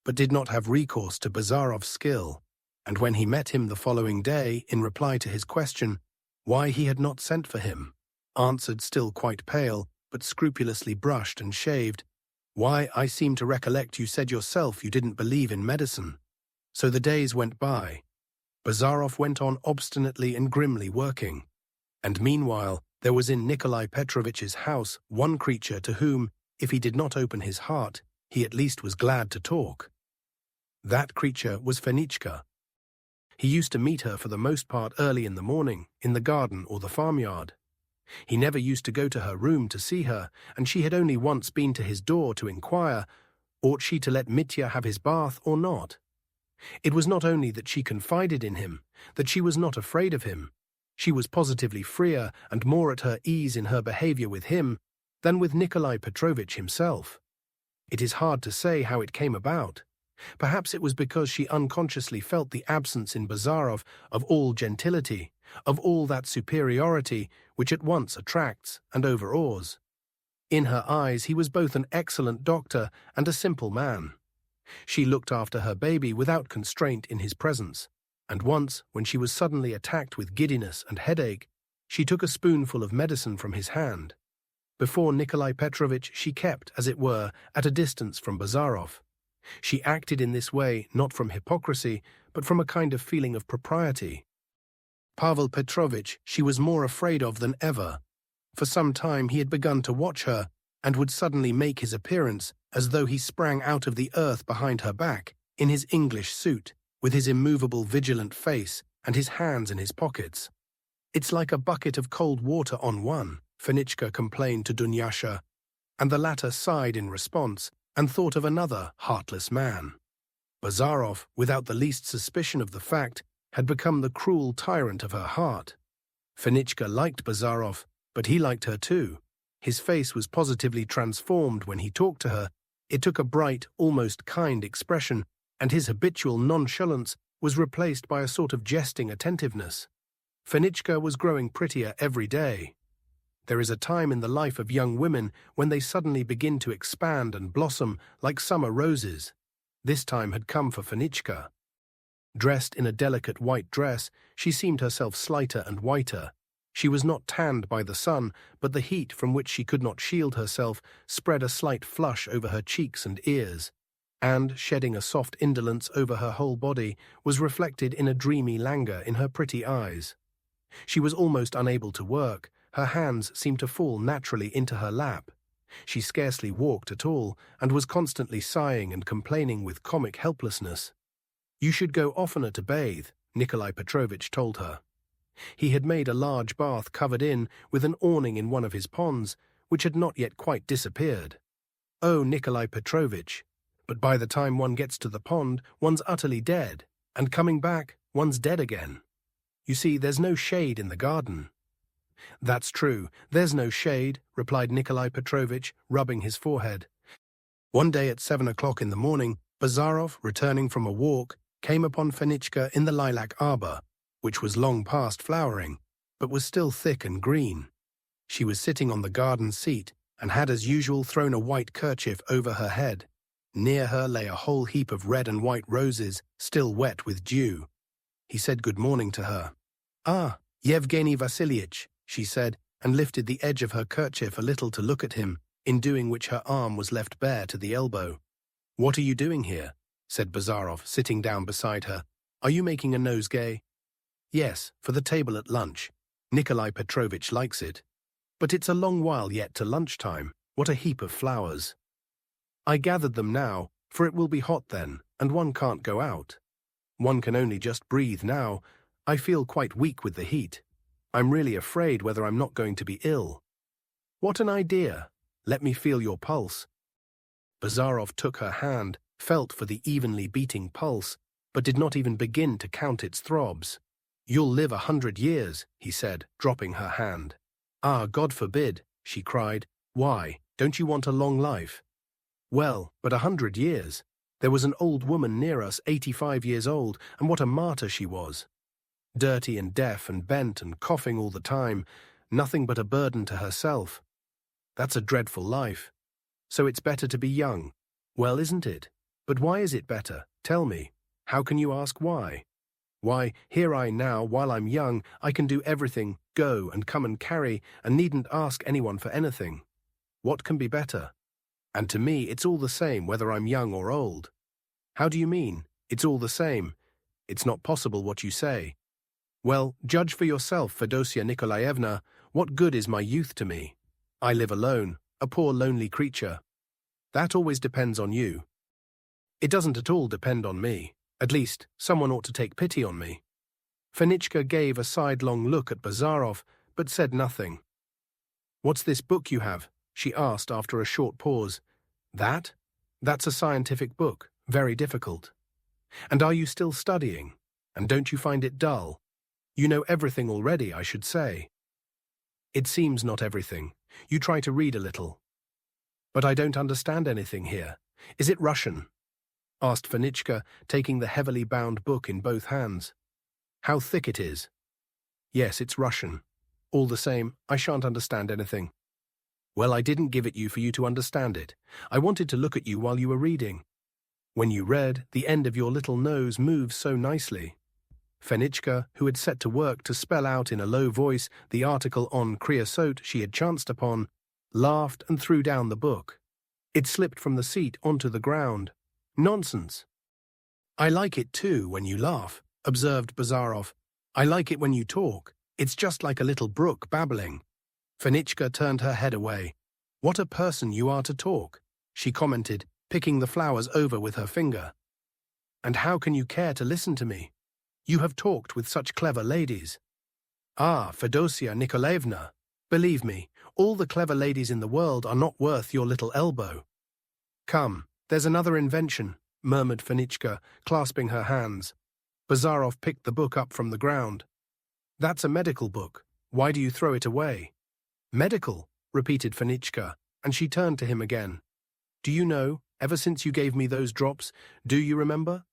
but did not have recourse to Bazarov's skill, and when he met him the following day in reply to his question why he had not sent for him, answered still quite pale, but scrupulously brushed and shaved, "Why, I seem to recollect you said yourself you didn't believe in medicine." So the days went by. Bazarov went on obstinately and grimly working, and meanwhile there was in Nikolai Petrovich's house one creature to whom, if he did not open his heart, he at least was glad to talk. That creature was Fenichka. He used to meet her for the most part early in the morning, in the garden or the farmyard. He never used to go to her room to see her, and she had only once been to his door to inquire, ought she to let Mitya have his bath or not? It was not only that she confided in him, that she was not afraid of him. She was positively freer and more at her ease in her behavior with him than with Nikolai Petrovich himself. It is hard to say how it came about. Perhaps it was because she unconsciously felt the absence in Bazarov of all gentility, of all that superiority which at once attracts and overawes. In her eyes he was both an excellent doctor and a simple man. She looked after her baby without constraint in his presence, and once, when she was suddenly attacked with giddiness and headache, she took a spoonful of medicine from his hand. Before Nikolai Petrovich she kept, as it were, at a distance from Bazarov. She acted in this way not from hypocrisy, but from a kind of feeling of propriety. Pavel Petrovich she was more afraid of than ever. For some time he had begun to watch her, and would suddenly make his appearance as though he sprang out of the earth behind her back, in his English suit, with his immovable vigilant face and his hands in his pockets. "It's like a bucket of cold water on one," Fenichka complained to Dunyasha, and the latter sighed in response and thought of another heartless man. Bazarov, without the least suspicion of the fact, had become the cruel tyrant of her heart. Fenichka liked Bazarov, but he liked her too. His face was positively transformed when he talked to her. It took a bright, almost kind expression, and his habitual nonchalance was replaced by a sort of jesting attentiveness. Fenichka was growing prettier every day. There is a time in the life of young women when they suddenly begin to expand and blossom like summer roses. This time had come for Fenichka. Dressed in a delicate white dress, she seemed herself slighter and whiter. She was not tanned by the sun, but the heat from which she could not shield herself spread a slight flush over her cheeks and ears, and, shedding a soft indolence over her whole body, was reflected in a dreamy languor in her pretty eyes. She was almost unable to work. Her hands seemed to fall naturally into her lap. She scarcely walked at all, and was constantly sighing and complaining with comic helplessness. "You should go oftener to bathe," Nikolai Petrovich told her. He had made a large bath covered in with an awning in one of his ponds, which had not yet quite disappeared. "Oh, Nikolai Petrovich, but by the time one gets to the pond, one's utterly dead, and coming back, one's dead again. You see, there's no shade in the garden." "That's true, there's no shade," replied Nikolai Petrovich, rubbing his forehead. One day at 7 o'clock in the morning, Bazarov, returning from a walk, came upon Fenichka in the lilac arbor, which was long past flowering, but was still thick and green. She was sitting on the garden seat and had as usual thrown a white kerchief over her head. Near her lay a whole heap of red and white roses, still wet with dew. He said good morning to her. "Ah, Yevgeny Vasilievich," she said, and lifted the edge of her kerchief a little to look at him, in doing which her arm was left bare to the elbow. "What are you doing here?" said Bazarov, sitting down beside her. "Are you making a nosegay?" "Yes, for the table at lunch. Nikolai Petrovitch likes it. But it's a long while yet to lunchtime. What a heap of flowers." "I gathered them now, for it will be hot then, and one can't go out. One can only just breathe now. I feel quite weak with the heat. I'm really afraid whether I'm not going to be ill." "What an idea! Let me feel your pulse." Bazarov took her hand, felt for the evenly beating pulse, but did not even begin to count its throbs. "You'll live 100 years, he said, dropping her hand. "Ah, God forbid," she cried. "Why, don't you want a long life?" "Well, but 100 years. There was an old woman near us, 85 years old, and what a martyr she was. Dirty and deaf and bent and coughing all the time, nothing but a burden to herself. That's a dreadful life. So it's better to be young. Well, isn't it? But why is it better? Tell me. How can you ask why? Why, here I now, while I'm young, I can do everything, go and come and carry, and needn't ask anyone for anything. What can be better? And to me it's all the same whether I'm young or old." "How do you mean? It's all the same? It's not possible what you say." "Well, judge for yourself, Fedosia Nikolaevna. What good is my youth to me? I live alone, a poor lonely creature." "That always depends on you." "It doesn't at all depend on me. At least, someone ought to take pity on me." Fenichka gave a sidelong look at Bazarov, but said nothing. "What's this book you have?" she asked after a short pause. That's a scientific book, very difficult." "And are you still studying? And don't you find it dull? You know everything already, I should say." "It seems not everything. You try to read a little." "But I don't understand anything here. Is it Russian?" asked Fenichka, taking the heavily bound book in both hands. "How thick it is." "Yes, it's Russian. All the same, I shan't understand anything." "Well, I didn't give it you for you to understand it. I wanted to look at you while you were reading. When you read, the end of your little nose moves so nicely." Fenichka, who had set to work to spell out in a low voice the article on creosote she had chanced upon, laughed and threw down the book. It slipped from the seat onto the ground. "Nonsense." "I like it too when you laugh," observed Bazarov. "I like it when you talk. It's just like a little brook babbling." Fenichka turned her head away. "What a person you are to talk," she commented, picking the flowers over with her finger. "And how can you care to listen to me? You have talked with such clever ladies." "Ah, Fedosia Nikolaevna, believe me, all the clever ladies in the world are not worth your little elbow." "Come, there's another invention," murmured Fenichka, clasping her hands. Bazarov picked the book up from the ground. "That's a medical book. Why do you throw it away?" "Medical," repeated Fenichka, and she turned to him again. "Do you know, ever since you gave me those drops, do you remember?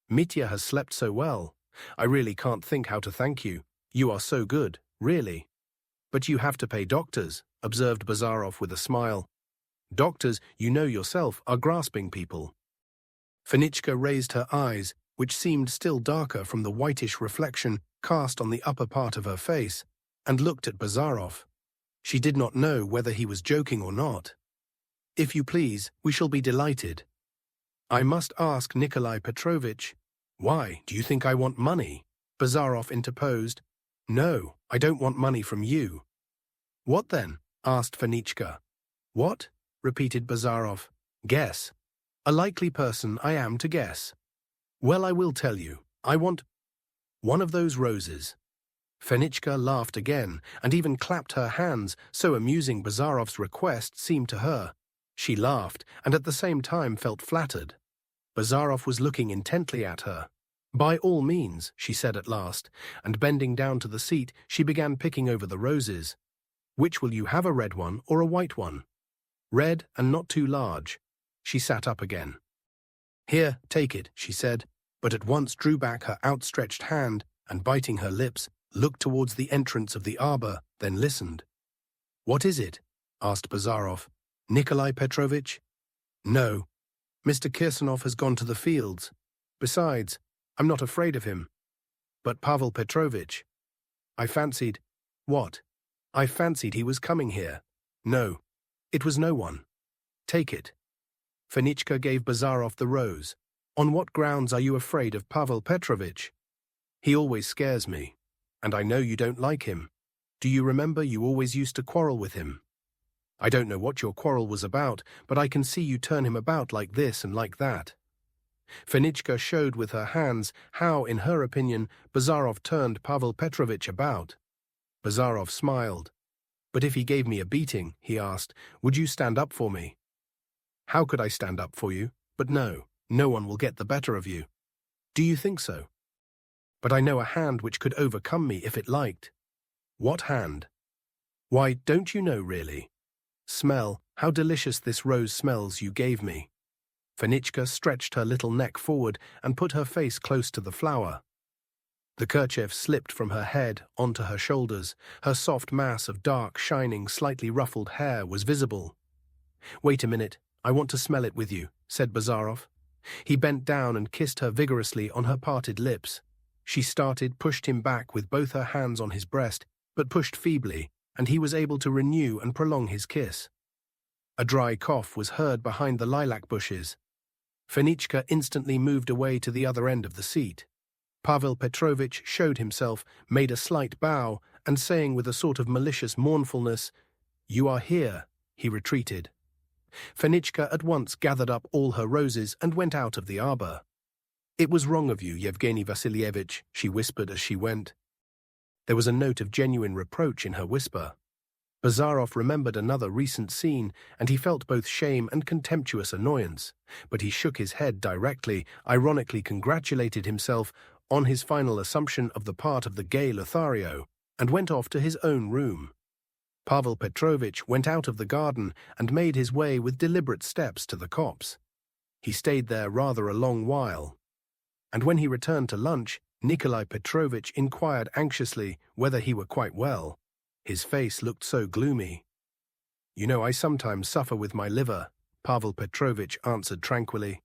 Mitya has slept so well. I really can't think how to thank you. You are so good, really." "But you have to pay doctors," observed Bazarov with a smile. "Doctors, you know yourself, are grasping people." Fenichka raised her eyes, which seemed still darker from the whitish reflection cast on the upper part of her face, and looked at Bazarov. She did not know whether he was joking or not. "If you please, we shall be delighted." "I must ask Nikolai Petrovitch." "Why, do you think I want money?" Bazarov interposed. "No, I don't want money from you." "What then?" asked Fenichka. "What?" repeated Bazarov. "Guess. A likely person I am to guess." "Well, I will tell you. I want one of those roses." Fenichka laughed again, and even clapped her hands, so amusing Bazarov's request seemed to her. She laughed, and at the same time felt flattered. Bazarov was looking intently at her. "By all means," she said at last, and bending down to the seat, she began picking over the roses. "Which will you have, a red one or a white one?" "Red, and not too large." She sat up again. "Here, take it," she said, but at once drew back her outstretched hand and biting her lips, looked towards the entrance of the arbor, then listened. "What is it?" asked Bazarov. "Nikolai Petrovich?" "No. Mr. Kirsanov has gone to the fields. Besides, I'm not afraid of him." "But Pavel Petrovich?" "I fancied—" "What?" "I fancied he was coming here." "No. It was no one. Take it." Fenichka gave Bazarov the rose. "On what grounds are you afraid of Pavel Petrovich?" "He always scares me. And I know you don't like him. Do you remember you always used to quarrel with him? I don't know what your quarrel was about, but I can see you turn him about like this and like that." Fenichka showed with her hands how, in her opinion, Bazarov turned Pavel Petrovich about. Bazarov smiled. "But if he gave me a beating," he asked, "would you stand up for me?" "How could I stand up for you? But no one will get the better of you." "Do you think so?" "But I know a hand which could overcome me if it liked." "What hand?" "Why, don't you know really? Smell, how delicious this rose smells you gave me." Fenichka stretched her little neck forward and put her face close to the flower. The kerchief slipped from her head onto her shoulders. Her soft mass of dark, shining, slightly ruffled hair was visible. "Wait a minute, I want to smell it with you," said Bazarov. He bent down and kissed her vigorously on her parted lips. She pushed him back with both her hands on his breast, but pushed feebly, and he was able to renew and prolong his kiss. A dry cough was heard behind the lilac bushes. Fenichka instantly moved away to the other end of the seat. Pavel Petrovich showed himself, made a slight bow, and saying with a sort of malicious mournfulness, "You are here," he retreated. Fenichka at once gathered up all her roses and went out of the arbor. "It was wrong of you, Yevgeny Vassilievich," she whispered as she went. There was a note of genuine reproach in her whisper. Bazarov remembered another recent scene, and he felt both shame and contemptuous annoyance, but he shook his head directly, ironically congratulated himself on his final assumption of the part of the gay Lothario, and went off to his own room. Pavel Petrovich went out of the garden and made his way with deliberate steps to the copse. He stayed there rather a long while, and when he returned to lunch, Nikolai Petrovich inquired anxiously whether he were quite well. His face looked so gloomy. "You know, I sometimes suffer with my liver," Pavel Petrovich answered tranquilly.